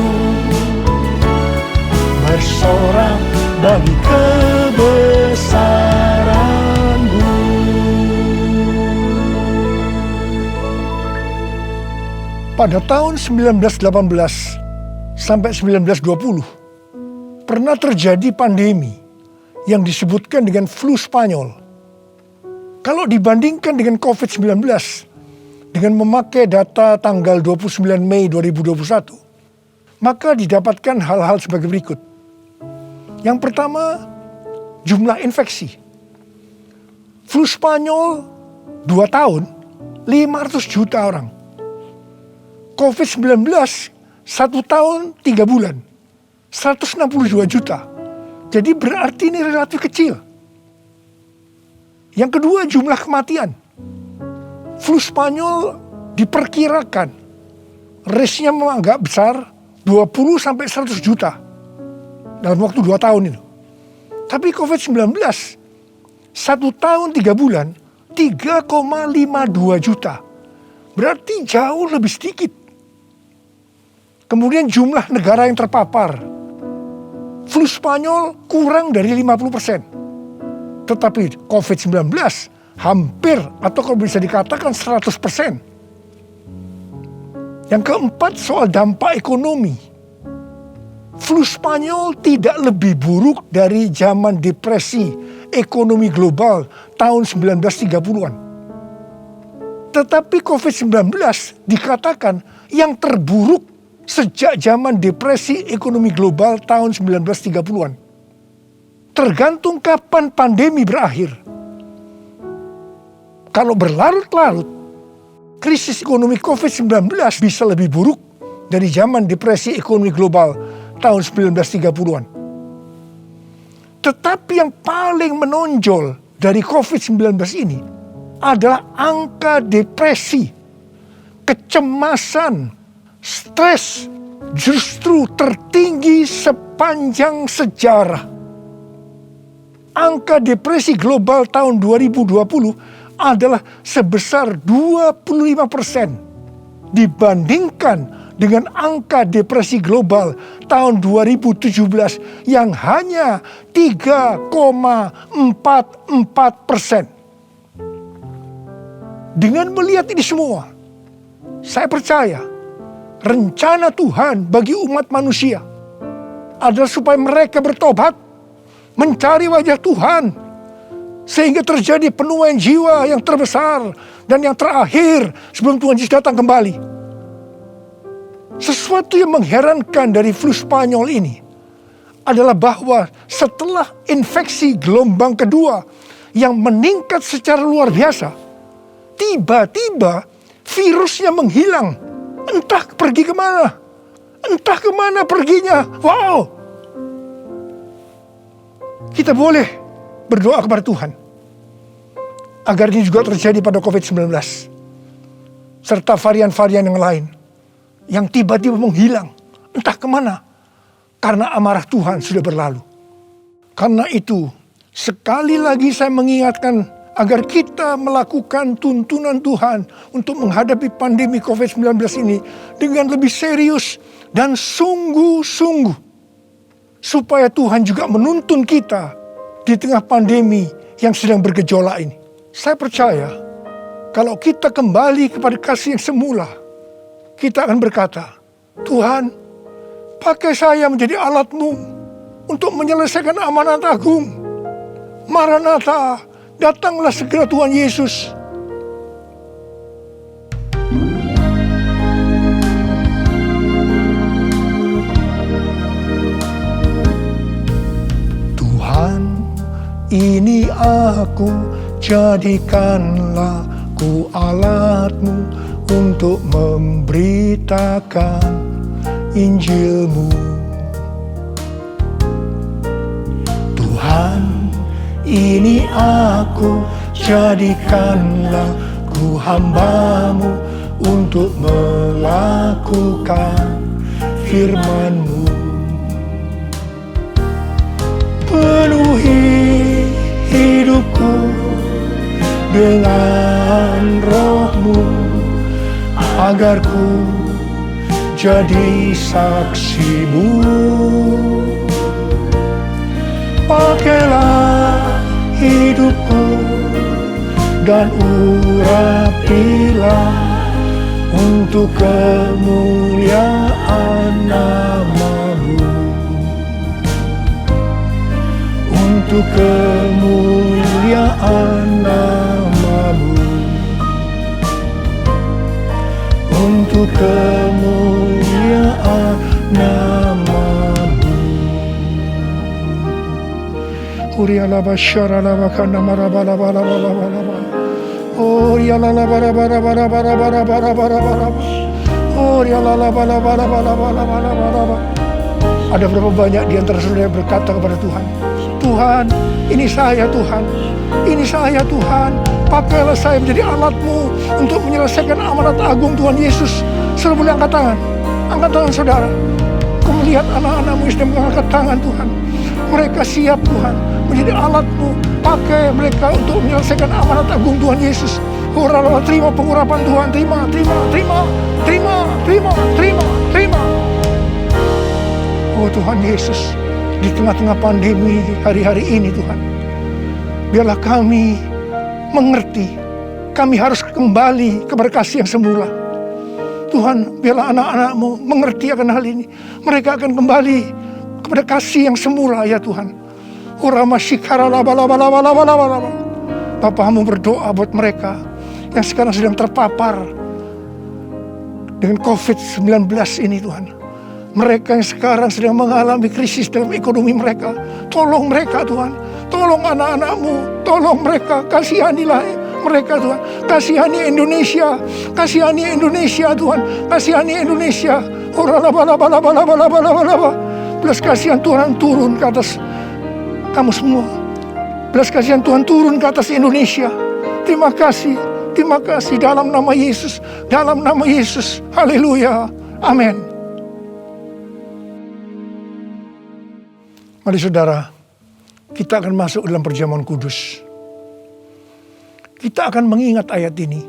[SPEAKER 5] bersorak bagi kebesaran-Mu. Pada tahun 1918 sampai 1920 pernah terjadi pandemi yang disebutkan dengan flu Spanyol. Kalau dibandingkan dengan COVID-19 dengan memakai data tanggal 29 Mei 2021, maka didapatkan hal-hal sebagai berikut. Yang pertama, jumlah infeksi. Flu Spanyol 2 tahun, 500 juta orang. COVID-19 1 tahun 3 bulan, 162 juta. Jadi berarti ini relatif kecil. Yang kedua, jumlah kematian. Flu Spanyol diperkirakan risknya memang agak besar, 20 sampai 100 juta dalam waktu 2 tahun itu. Tapi COVID-19 1 tahun 3 bulan 3,52 juta. Berarti jauh lebih sedikit. Kemudian jumlah negara yang terpapar. Flu Spanyol kurang dari 50%. Tetapi COVID-19 hampir atau kalau bisa dikatakan 100%. Yang keempat, soal dampak ekonomi. Flu Spanyol tidak lebih buruk dari zaman depresi ekonomi global tahun 1930-an. Tetapi COVID-19 dikatakan yang terburuk sejak zaman depresi ekonomi global tahun 1930-an. Tergantung kapan pandemi berakhir. Kalau berlarut-larut, krisis ekonomi COVID-19 bisa lebih buruk dari zaman depresi ekonomi global tahun 1930-an. Tetapi yang paling menonjol dari COVID-19 ini adalah angka depresi, kecemasan, stres justru tertinggi sepanjang sejarah. Angka depresi global tahun 2020 adalah sebesar 25% dibandingkan dengan angka depresi global tahun 2017 yang hanya 3,44%. Dengan melihat ini semua, saya percaya rencana Tuhan bagi umat manusia adalah supaya mereka bertobat, mencari wajah Tuhan, sehingga terjadi penuaian jiwa yang terbesar dan yang terakhir sebelum Tuhan Yesus datang kembali. Sesuatu yang mengherankan dari flu Spanyol ini adalah bahwa setelah infeksi gelombang kedua yang meningkat secara luar biasa, tiba-tiba virusnya menghilang. Entah pergi kemana. Entah kemana perginya. Wow. Kita boleh berdoa kepada Tuhan agar ini juga terjadi pada COVID-19. Serta varian-varian yang lain. Yang tiba-tiba menghilang. Entah kemana. Karena amarah Tuhan sudah berlalu. Karena itu, sekali lagi saya mengingatkan agar kita melakukan tuntunan Tuhan untuk menghadapi pandemi COVID-19 ini dengan lebih serius dan sungguh-sungguh. Supaya Tuhan juga menuntun kita di tengah pandemi yang sedang bergejolak ini. Saya percaya kalau kita kembali kepada kasih yang semula, kita akan berkata, Tuhan, pakai saya menjadi alat-Mu untuk menyelesaikan amanat agung. Maranatha, datanglah segera Tuhan Yesus. Tuhan, ini aku, jadikanlah ku alat-Mu untuk memberitakan Injilmu. Tuhan, ini aku, jadikanlah ku hamba-Mu untuk melakukan firman-Mu. Penuhi hidupku dengan Roh-Mu, agar ku jadi saksi-Mu. Pakailah hidupku dan urapilah untuk kemuliaan nama-Mu, untuk kemuliaan nama-Mu, untuk kemuliaan nama-Mu. Uriala basyara la bakana marabala bala bala bala bala. Uriala la bara bara bara bara bara bara bara bara. Uriala la bala bala bala bala bala bala. Ada berapa banyak di antara saudara yang berkata kepada Tuhan, Tuhan, ini saya Tuhan, ini saya Tuhan, pakailah saya menjadi alat-Mu untuk menyelesaikan amanat agung Tuhan Yesus. Saudara boleh angkat tangan saudara. Kau melihat anak-anak-Mu yang sedang mengangkat tangan Tuhan. Mereka siap Tuhan menjadi alat-Mu, pakai mereka untuk menyelesaikan amanat agung Tuhan Yesus. Uralah, terima pengurapan Tuhan, terima. Oh Tuhan Yesus, di tengah-tengah pandemi hari-hari ini Tuhan, biarlah kami mengerti, kami harus kembali kepada kasih yang semula. Tuhan, biarlah anak-anak-Mu mengerti akan hal ini. Mereka akan kembali kepada kasih yang semula ya Tuhan. Bapa-Mu berdoa buat mereka yang sekarang sedang terpapar dengan COVID-19 ini Tuhan. Mereka yang sekarang sedang mengalami krisis dalam ekonomi mereka. Tolong mereka Tuhan. Tolong anak-anak-Mu. Tolong mereka. Kasihanilah mereka Tuhan. Kasihani Indonesia. Kasihani Indonesia Tuhan. Kasihani Indonesia. Belas kasihan Tuhan turun ke atas kamu semua. Belas kasihan Tuhan turun ke atas Indonesia. Terima kasih dalam nama Yesus. Dalam nama Yesus. Haleluya. Amin. Mari saudara, kita akan masuk dalam perjamuan kudus. Kita akan mengingat ayat ini.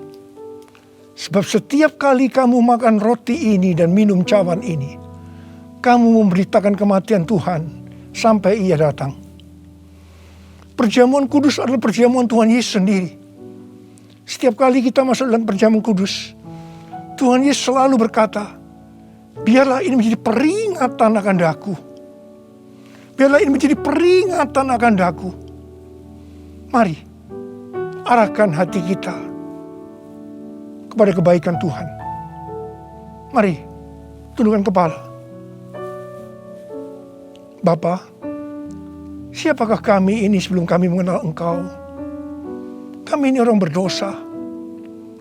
[SPEAKER 5] Sebab setiap kali kamu makan roti ini dan minum cawan ini, kamu memberitakan kematian Tuhan sampai Ia datang. Perjamuan kudus adalah perjamuan Tuhan Yesus sendiri. Setiap kali kita masuk dalam perjamuan kudus, Tuhan Yesus selalu berkata, biarlah ini menjadi peringatan akan daku. Biarlah ini menjadi peringatan akan daku. Mari, arahkan hati kita kepada kebaikan Tuhan. Mari, tundukkan kepala. Bapa, siapakah kami ini sebelum kami mengenal Engkau? Kami ini orang berdosa.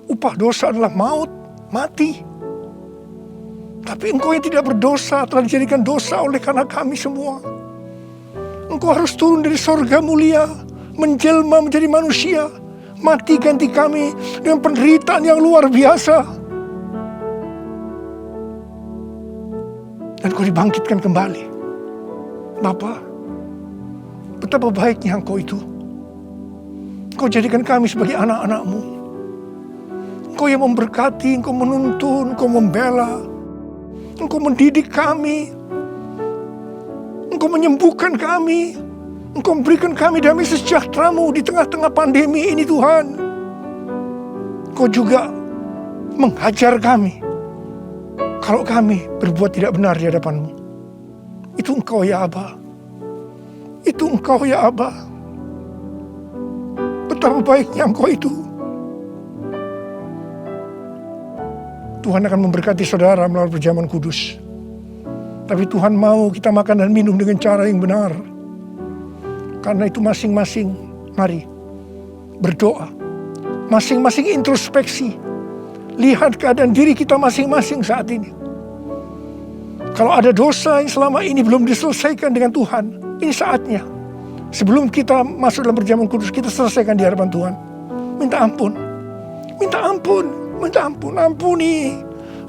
[SPEAKER 5] Upah dosa adalah maut, mati. Tapi Engkau yang tidak berdosa telah dijadikan dosa oleh karena kami semua. Engkau harus turun dari sorga mulia, menjelma menjadi manusia, mati ganti kami dengan penderitaan yang luar biasa. Dan Kau dibangkitkan kembali. Bapa, betapa baiknya Engkau itu. Engkau jadikan kami sebagai anak-anak-Mu. Engkau yang memberkati, Engkau menuntun, Engkau membela, Engkau mendidik kami, Engkau menyembuhkan kami, Engkau memberikan kami damai sejahtera-Mu di tengah-tengah pandemi ini Tuhan. Engkau juga menghajar kami kalau kami berbuat tidak benar di hadapan-Mu. Itu Engkau ya Aba. Itu Engkau ya Aba. Betapa baiknya Engkau itu. Tuhan akan memberkati saudara melalui perjamuan kudus. Tapi Tuhan mau kita makan dan minum dengan cara yang benar. Karena itu masing-masing, mari berdoa. Masing-masing introspeksi. Lihat keadaan diri kita masing-masing saat ini. Kalau ada dosa yang selama ini belum diselesaikan dengan Tuhan, ini saatnya. Sebelum kita masuk dalam perjamuan kudus, kita selesaikan di hadapan Tuhan. Minta ampun. Minta ampun. Minta ampun. Ampuni.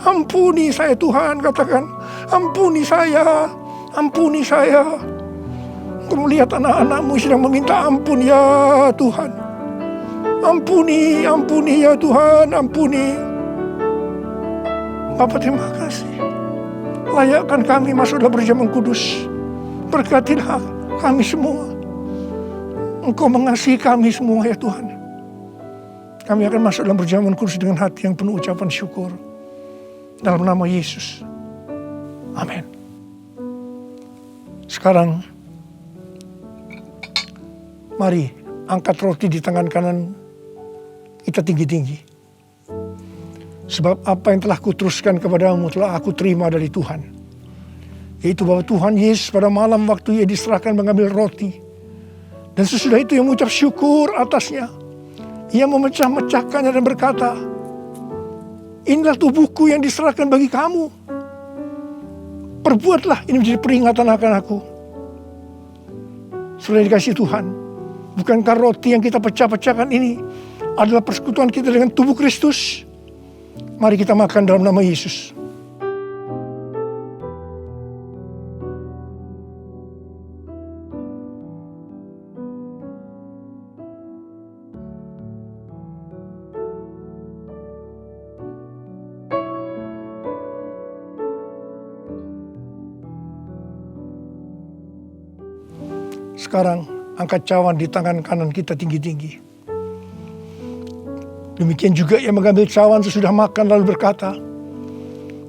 [SPEAKER 5] Ampuni saya Tuhan, katakan. Ampuni saya. Ampuni saya. Engkau melihat anak-anakmu sedang meminta ampun ya Tuhan. Ampuni, ampuni ya Tuhan, ampuni. Bapa, terima kasih. Layakkan kami masuk dalam perjamuan kudus. Berkatilah kami semua. Engkau mengasihi kami semua ya Tuhan. Kami akan masuk dalam perjamuan kudus dengan hati yang penuh ucapan syukur. Dalam nama Yesus. Amin. Sekarang, mari angkat roti di tangan kanan kita tinggi-tinggi. Sebab apa yang telah kuteruskan kepadamu telah aku terima dari Tuhan. Yaitu bahwa Tuhan Yesus pada malam waktu ia diserahkan mengambil roti. Dan sesudah itu ia mengucap syukur atasnya. Ia memecah-mecahkannya dan berkata, inilah tubuhku yang diserahkan bagi kamu. Perbuatlah ini menjadi peringatan akan aku. Sudah dikasih Tuhan. Bukankah roti yang kita pecah-pecahkan ini adalah persekutuan kita dengan tubuh Kristus? Mari kita makan dalam nama Yesus. Sekarang angkat cawan di tangan kanan kita tinggi-tinggi. Demikian juga ia mengambil cawan sesudah makan lalu berkata,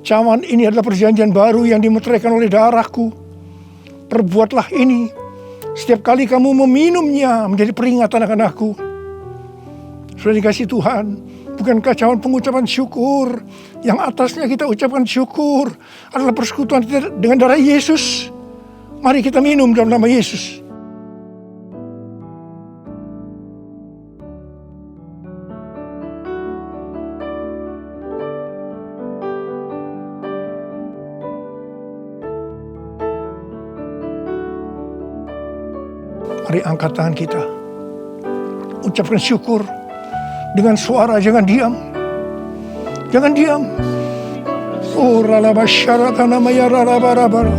[SPEAKER 5] cawan ini adalah perjanjian baru yang dimeteraikan oleh darahku. Perbuatlah ini setiap kali kamu meminumnya menjadi peringatan akan aku. Sudah dikasih Tuhan, bukankah cawan pengucapan syukur yang atasnya kita ucapkan syukur adalah persekutuan kita dengan darah Yesus? Mari kita minum dalam nama Yesus. Mari angkat tangan kita. Ucapkan syukur dengan suara, jangan diam. Jangan diam. Oh ralaba syaratana mayararabarabara.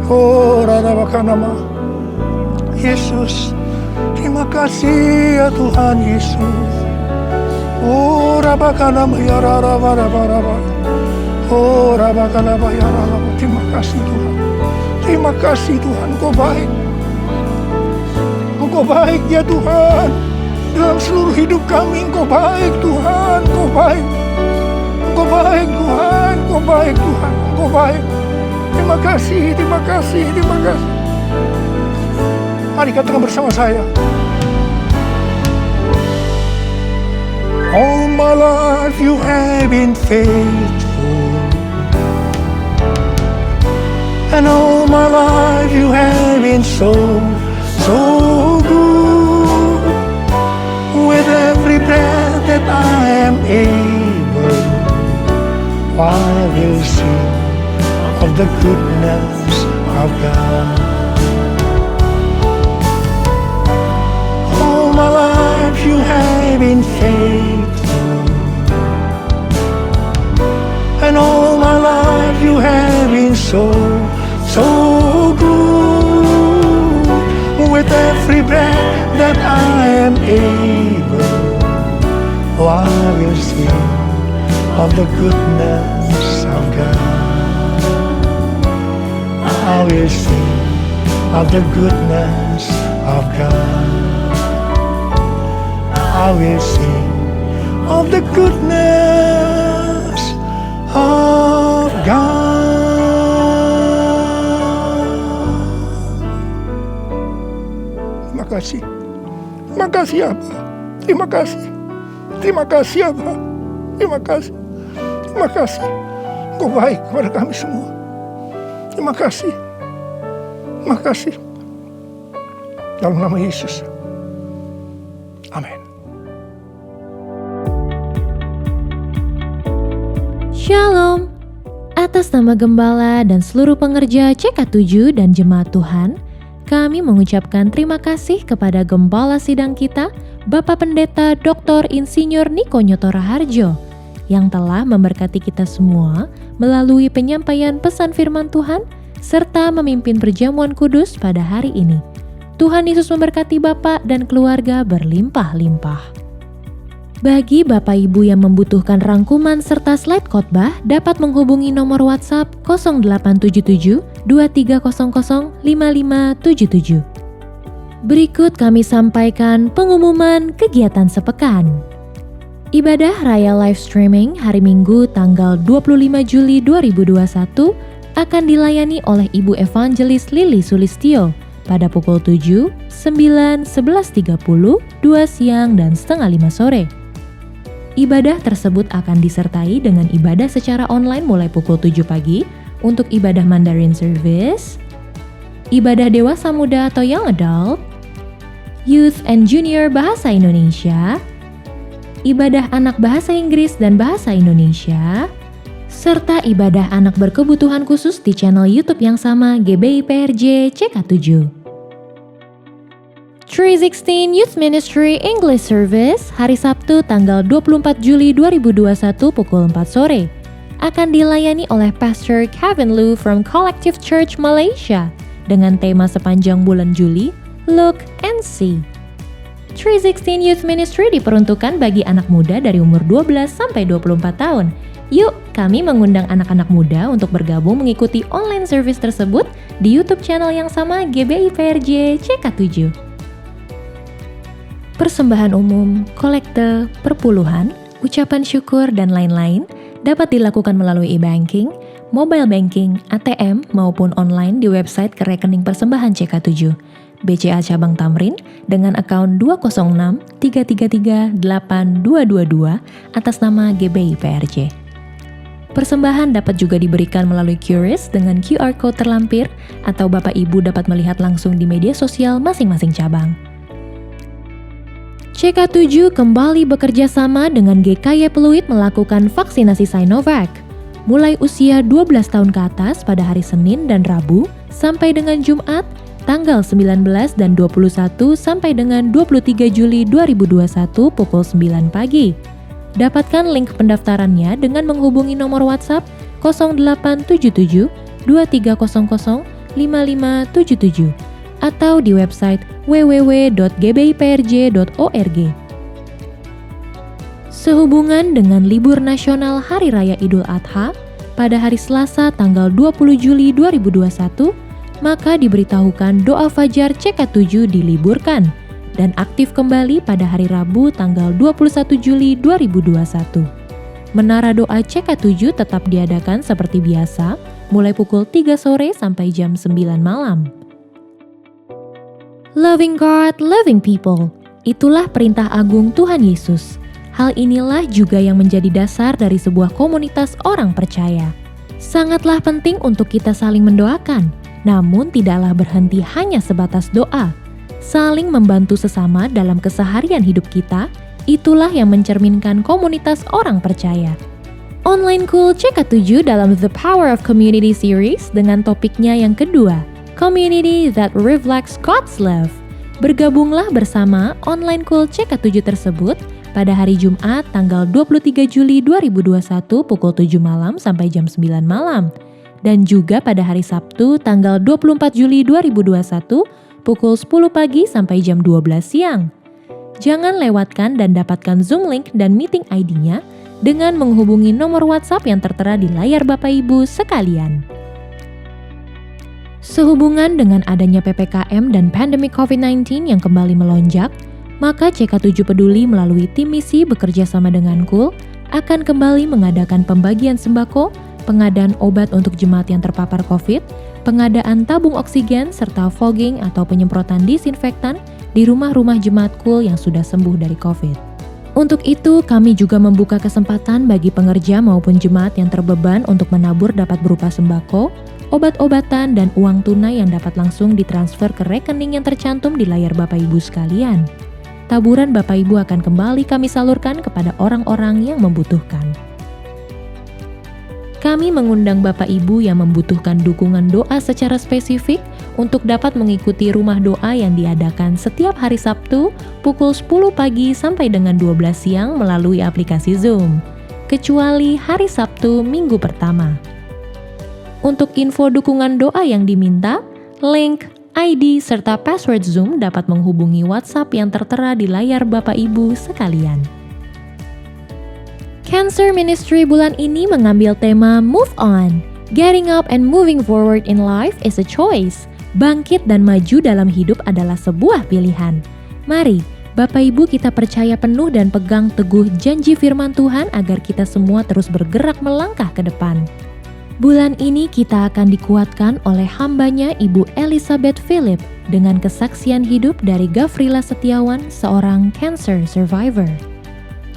[SPEAKER 5] Oh ralabakanama. Yesus, terima kasih ya Tuhan Yesus. Oh rabakanama yararabarabaraba. Oh rabakanama yararabara. Terima kasih Tuhan. Terima kasih Tuhan, Kau baik. Engkau baik ya Tuhan. Dalam seluruh hidup kami Engkau baik Tuhan. Engkau baik. Engkau baik Tuhan. Engkau baik Tuhan. Engkau baik. Terima kasih. Terima kasih. Terima kasih. Mari katakan bersama saya. All my life you have been faithful. And all my life you have been so good. With every breath that I am able, I will sing of the goodness of God. All my life you have been faithful, and all my life you have been so good. With every breath that I am able, I will sing of the goodness of God. I will sing of the goodness of God. I will sing of the goodness of God. Terima kasih. Terima kasih Abah. Terima kasih. Terima kasih Abah. Terima kasih. Terima kasih. Engkau baik kepada kami semua. Terima kasih. Terima kasih. Dalam nama Yesus. Amin.
[SPEAKER 2] Shalom. At Atas nama Gembala dan seluruh pengerja CK7 dan Jemaat Tuhan, kami mengucapkan terima kasih kepada Gembala Sidang kita, Bapak Pendeta Dr. Insinyur Niko Nyoto Raharjo, yang telah memberkati kita semua melalui penyampaian pesan firman Tuhan, serta memimpin perjamuan kudus pada hari ini. Tuhan Yesus memberkati Bapak dan keluarga berlimpah-limpah. Bagi Bapak Ibu yang membutuhkan rangkuman serta slide khotbah, dapat menghubungi nomor WhatsApp 0877 2300 5577. Berikut kami sampaikan pengumuman kegiatan sepekan. Ibadah Raya Live Streaming hari Minggu tanggal 25 Juli 2021 akan dilayani oleh Ibu Evangelis Lili Sulistyo pada pukul 7, 9, 11.30, 2 siang, dan setengah 5 sore. Ibadah tersebut akan disertai dengan ibadah secara online mulai pukul 7 pagi untuk ibadah Mandarin Service, ibadah dewasa muda atau Young Adult, Youth and Junior Bahasa Indonesia, ibadah anak Bahasa Inggris dan Bahasa Indonesia, serta ibadah anak berkebutuhan khusus di channel YouTube yang sama GBI PRJ CK7. 316 Youth Ministry English Service hari Sabtu tanggal 24 Juli 2021 pukul 4 sore akan dilayani oleh Pastor Kevin Lu from Collective Church Malaysia dengan tema sepanjang bulan Juli, Look and See. 316 Youth Ministry diperuntukkan bagi anak muda dari umur 12 sampai 24 tahun. Yuk, kami mengundang anak-anak muda untuk bergabung mengikuti online service tersebut di YouTube channel yang sama GBI PRJ CK7. Persembahan umum, kolekte, perpuluhan, ucapan syukur, dan lain-lain dapat dilakukan melalui e-banking, mobile banking, ATM, maupun online di website ke rekening persembahan CK7, BCA Cabang Tamrin dengan akaun 206-333-8222 atas nama GBI PRJ. Persembahan dapat juga diberikan melalui QRIS dengan QR Code terlampir atau Bapak Ibu dapat melihat langsung di media sosial masing-masing cabang. CK7 kembali bekerja sama dengan GKY Peluit melakukan vaksinasi Sinovac. Mulai usia 12 tahun ke atas pada hari Senin dan Rabu sampai dengan Jumat tanggal 19 dan 21 sampai dengan 23 Juli 2021 pukul 9 pagi. Dapatkan link pendaftarannya dengan menghubungi nomor WhatsApp 0877 2300 5577 atau di website www.gbiprj.org. Sehubungan dengan libur nasional Hari Raya Idul Adha pada hari Selasa tanggal 20 Juli 2021, maka diberitahukan doa fajar CK7 diliburkan dan aktif kembali pada hari Rabu tanggal 21 Juli 2021. Menara doa CK7 tetap diadakan seperti biasa mulai pukul 3 sore sampai jam 9 malam. Loving God, loving people. Itulah perintah agung Tuhan Yesus. Hal inilah juga yang menjadi dasar dari sebuah komunitas orang percaya. Sangatlah penting untuk kita saling mendoakan, namun tidaklah berhenti hanya sebatas doa. Saling membantu sesama dalam keseharian hidup kita, itulah yang mencerminkan komunitas orang percaya. Online Cool CK7 dalam The Power of Community Series dengan topiknya yang kedua, Community that reflects God's love. Bergabunglah bersama Online Cool CK7 tersebut pada hari Jumat tanggal 23 Juli 2021 pukul 7 malam sampai jam 9 malam. Dan juga pada hari Sabtu tanggal 24 Juli 2021 pukul 10 pagi sampai jam 12 siang. Jangan lewatkan dan dapatkan Zoom link dan meeting ID-nya dengan menghubungi nomor WhatsApp yang tertera di layar Bapak Ibu sekalian. Sehubungan dengan adanya PPKM dan pandemi COVID-19 yang kembali melonjak, maka CK7 Peduli melalui tim misi bekerja sama dengan KUL akan kembali mengadakan pembagian sembako, pengadaan obat untuk jemaat yang terpapar COVID, pengadaan tabung oksigen, serta fogging atau penyemprotan disinfektan di rumah-rumah jemaat KUL yang sudah sembuh dari COVID. Untuk itu, kami juga membuka kesempatan bagi pengerja maupun jemaat yang terbeban untuk menabur dapat berupa sembako, obat-obatan, dan uang tunai yang dapat langsung ditransfer ke rekening yang tercantum di layar Bapak Ibu sekalian. Taburan Bapak Ibu akan kembali kami salurkan kepada orang-orang yang membutuhkan. Kami mengundang Bapak Ibu yang membutuhkan dukungan doa secara spesifik untuk dapat mengikuti rumah doa yang diadakan setiap hari Sabtu pukul 10 pagi sampai dengan 12 siang melalui aplikasi Zoom, kecuali hari Sabtu minggu pertama. Untuk info dukungan doa yang diminta, link, ID, serta password Zoom dapat menghubungi WhatsApp yang tertera di layar Bapak Ibu sekalian. Cancer Ministry bulan ini mengambil tema Move On. Getting up and moving forward in life is a choice. Bangkit dan maju dalam hidup adalah sebuah pilihan. Mari, Bapak Ibu kita percaya penuh dan pegang teguh janji firman Tuhan agar kita semua terus bergerak melangkah ke depan. Bulan ini kita akan dikuatkan oleh hambanya Ibu Elizabeth Philip dengan kesaksian hidup dari Gafrila Setiawan, seorang cancer survivor.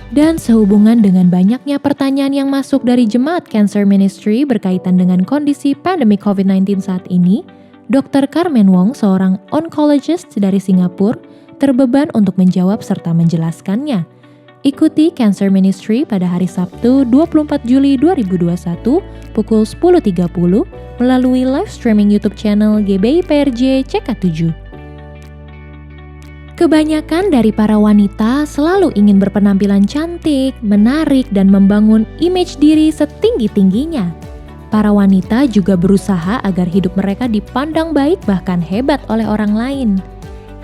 [SPEAKER 2] Dan sehubungan dengan banyaknya pertanyaan yang masuk dari jemaat Cancer Ministry berkaitan dengan kondisi pandemi COVID-19 saat ini, Dr. Carmen Wong, seorang oncologist dari Singapura, terbeban untuk menjawab serta menjelaskannya. Ikuti Cancer Ministry pada hari Sabtu 24 Juli 2021 pukul 10.30 melalui live streaming YouTube channel GBI PRJ CK7. Kebanyakan dari para wanita selalu ingin berpenampilan cantik, menarik, dan membangun image diri setinggi-tingginya. Para wanita juga berusaha agar hidup mereka dipandang baik bahkan hebat oleh orang lain.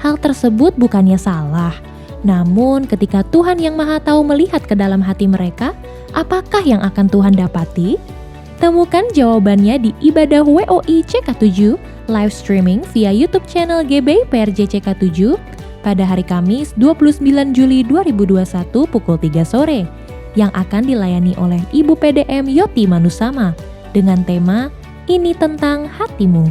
[SPEAKER 2] Hal tersebut bukannya salah, namun ketika Tuhan yang Maha Tahu melihat ke dalam hati mereka, apakah yang akan Tuhan dapati? Temukan jawabannya di ibadah WOI CK7 live streaming via YouTube channel GBI PRJ CK7 pada hari Kamis 29 Juli 2021 pukul 3 sore yang akan dilayani oleh Ibu PDM Yoti Manusama dengan tema Ini Tentang Hatimu.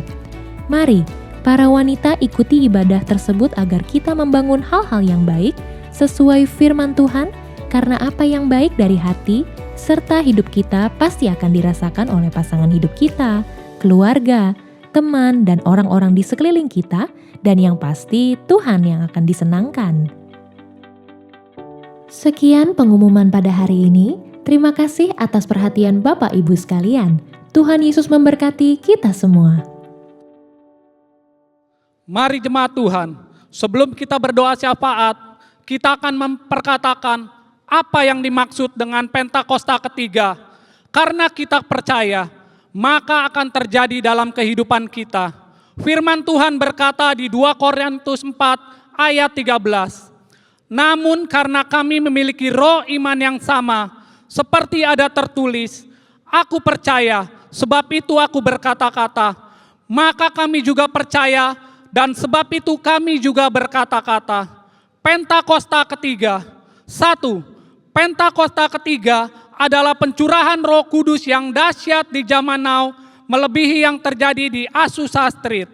[SPEAKER 2] Mari, para wanita ikuti ibadah tersebut agar kita membangun hal-hal yang baik sesuai firman Tuhan, karena apa yang baik dari hati serta hidup kita pasti akan dirasakan oleh pasangan hidup kita, keluarga, teman, dan orang-orang di sekeliling kita, dan yang pasti Tuhan yang akan disenangkan. Sekian pengumuman pada hari ini. Terima kasih atas perhatian Bapak Ibu sekalian. Tuhan Yesus memberkati kita semua.
[SPEAKER 3] Mari jemaat Tuhan, sebelum kita berdoa syafaat, kita akan memperkatakan apa yang dimaksud dengan Pentakosta ketiga. Karena kita percaya, maka akan terjadi dalam kehidupan kita. Firman Tuhan berkata di 2 Korintus 4 ayat 13. Namun karena kami memiliki roh iman yang sama, seperti ada tertulis, aku percaya, sebab itu aku berkata-kata. Maka kami juga percaya, dan sebab itu kami juga berkata-kata. Pentakosta ketiga. 1. Pentakosta ketiga adalah pencurahan Roh Kudus yang dahsyat di zaman now, melebihi yang terjadi di Azusa Street.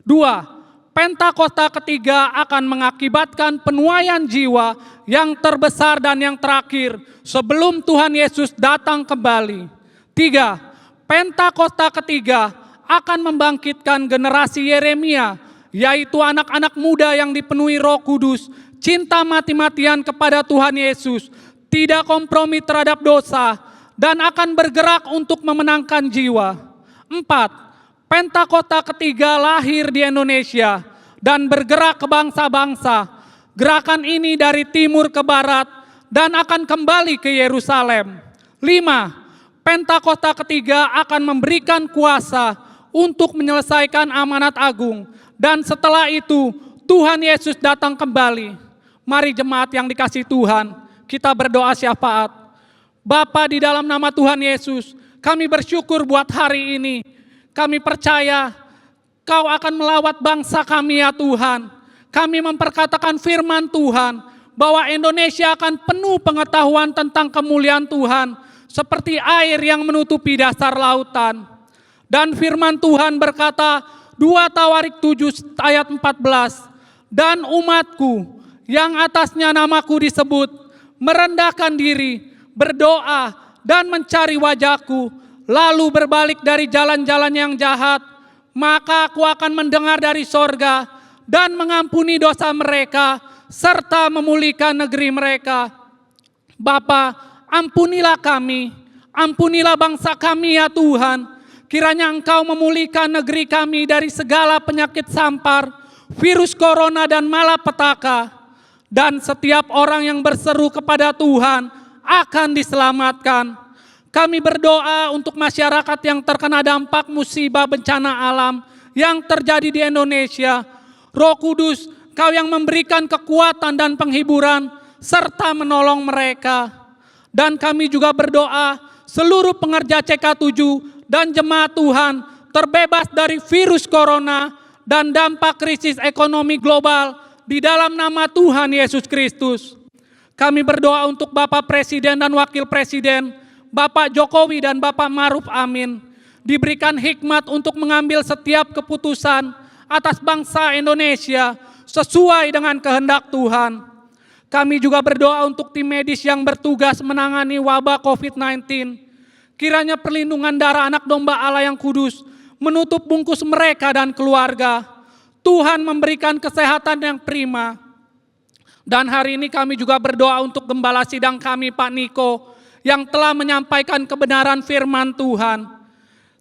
[SPEAKER 3] 2. Pentakosta ketiga akan mengakibatkan penuaian jiwa yang terbesar dan yang terakhir sebelum Tuhan Yesus datang kembali. 3. Pentakosta ketiga akan membangkitkan generasi Yeremia, yaitu anak-anak muda yang dipenuhi Roh Kudus, cinta mati-matian kepada Tuhan Yesus, tidak kompromi terhadap dosa, dan akan bergerak untuk memenangkan jiwa. 4. Pentakosta ketiga lahir di Indonesia dan bergerak ke bangsa-bangsa. Gerakan ini dari timur ke barat dan akan kembali ke Yerusalem. 5. Pentakosta ketiga akan memberikan kuasa untuk menyelesaikan amanat agung, dan setelah itu Tuhan Yesus datang kembali. Mari jemaat yang dikasihi Tuhan, kita berdoa syafaat. Bapa, di dalam nama Tuhan Yesus, kami bersyukur buat hari ini. Kami percaya Kau akan melawat bangsa kami ya Tuhan. Kami memperkatakan firman Tuhan bahwa Indonesia akan penuh pengetahuan tentang kemuliaan Tuhan seperti air yang menutupi dasar lautan. Dan firman Tuhan berkata 2 Tawarik 7 ayat 14, dan umatku yang atasnya namaku disebut merendahkan diri, berdoa dan mencari wajahku, lalu berbalik dari jalan-jalan yang jahat, maka aku akan mendengar dari sorga dan mengampuni dosa mereka serta memulihkan negeri mereka. Bapa, ampunilah kami, Ampunilah bangsa kami ya Tuhan. Kiranya Engkau memulihkan negeri kami dari segala penyakit sampar, virus corona dan malapetaka. Dan setiap orang yang berseru kepada Tuhan akan diselamatkan. Kami berdoa untuk masyarakat yang terkena dampak musibah bencana alam yang terjadi di Indonesia. Roh Kudus, Kau yang memberikan kekuatan dan penghiburan serta menolong mereka. Dan kami juga berdoa seluruh pengerja CK7 dan jemaat Tuhan terbebas dari virus corona dan dampak krisis ekonomi global di dalam nama Tuhan Yesus Kristus. Kami berdoa untuk Bapak Presiden dan Wakil Presiden, Bapak Jokowi dan Bapak Maruf Amin, diberikan hikmat untuk mengambil setiap keputusan atas bangsa Indonesia sesuai dengan kehendak Tuhan. Kami juga berdoa untuk tim medis yang bertugas menangani wabah COVID-19. Kiranya perlindungan darah anak domba Allah yang kudus menutup bungkus mereka dan keluarga. Tuhan memberikan kesehatan yang prima. Dan hari ini kami juga berdoa untuk gembala sidang kami Pak Niko yang telah menyampaikan kebenaran firman Tuhan.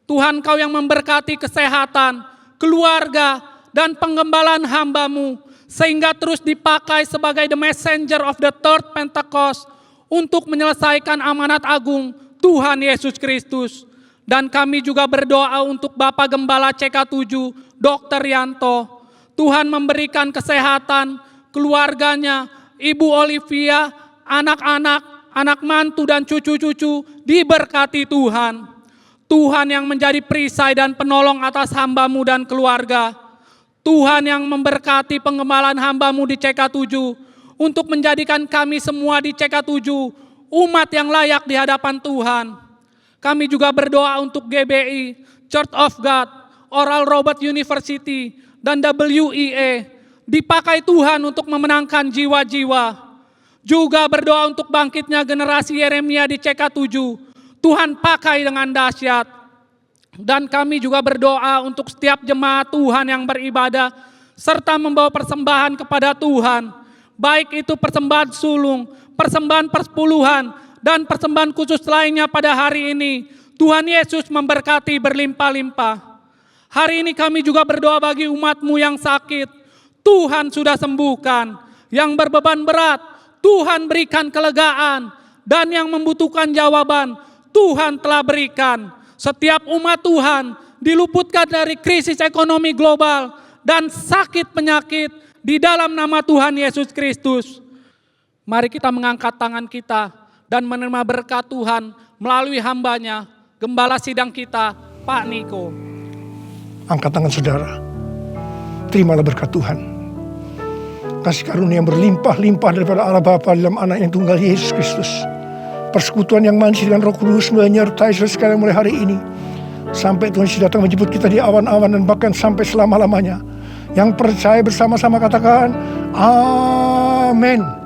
[SPEAKER 3] Tuhan Kau yang memberkati kesehatan, keluarga, dan penggembalaan hamba-Mu sehingga terus dipakai sebagai the messenger of the third Pentecost untuk menyelesaikan amanat agung Tuhan Yesus Kristus. Dan kami juga berdoa untuk Bapak Gembala CK7, Dr. Yanto. Tuhan memberikan kesehatan, keluarganya, Ibu Olivia, anak-anak, anak mantu dan cucu-cucu diberkati Tuhan. Tuhan yang menjadi perisai dan penolong atas hamba-Mu dan keluarga. Tuhan yang memberkati penggembalaan hamba-Mu di CK7 untuk menjadikan kami semua di CK7 umat yang layak di hadapan Tuhan. Kami juga berdoa untuk GBI, Church of God, Oral Roberts University, dan WEA. Dipakai Tuhan untuk memenangkan jiwa-jiwa. Juga berdoa untuk bangkitnya generasi Yeremia di CK7. Tuhan pakai dengan dahsyat. Dan kami juga berdoa untuk setiap jemaat Tuhan yang beribadah, serta membawa persembahan kepada Tuhan. Baik itu persembahan sulung, persembahan persepuluhan, dan persembahan khusus lainnya pada hari ini. Tuhan Yesus memberkati berlimpah-limpah. Hari ini kami juga berdoa bagi umat-Mu yang sakit. Tuhan sudah sembuhkan. Yang berbeban berat, Tuhan berikan kelegaan. Dan yang membutuhkan jawaban, Tuhan telah berikan. Setiap umat Tuhan diluputkan dari krisis ekonomi global dan sakit penyakit di dalam nama Tuhan Yesus Kristus. Mari kita mengangkat tangan kita dan menerima berkat Tuhan melalui hamba-Nya, Gembala sidang kita, Pak Niko.
[SPEAKER 5] Angkat tangan saudara. Terimalah berkat Tuhan. Kasih karunia yang berlimpah-limpah daripada Allah Bapa dalam Anak yang tunggal Yesus Kristus. Persekutuan yang manis dengan Roh Kudus menyertai saudara sekalian mulai hari ini. Sampai Tuhan Yesus datang menjemput kita di awan-awan dan bahkan sampai selama-lamanya. Yang percaya bersama-sama katakan, Amin.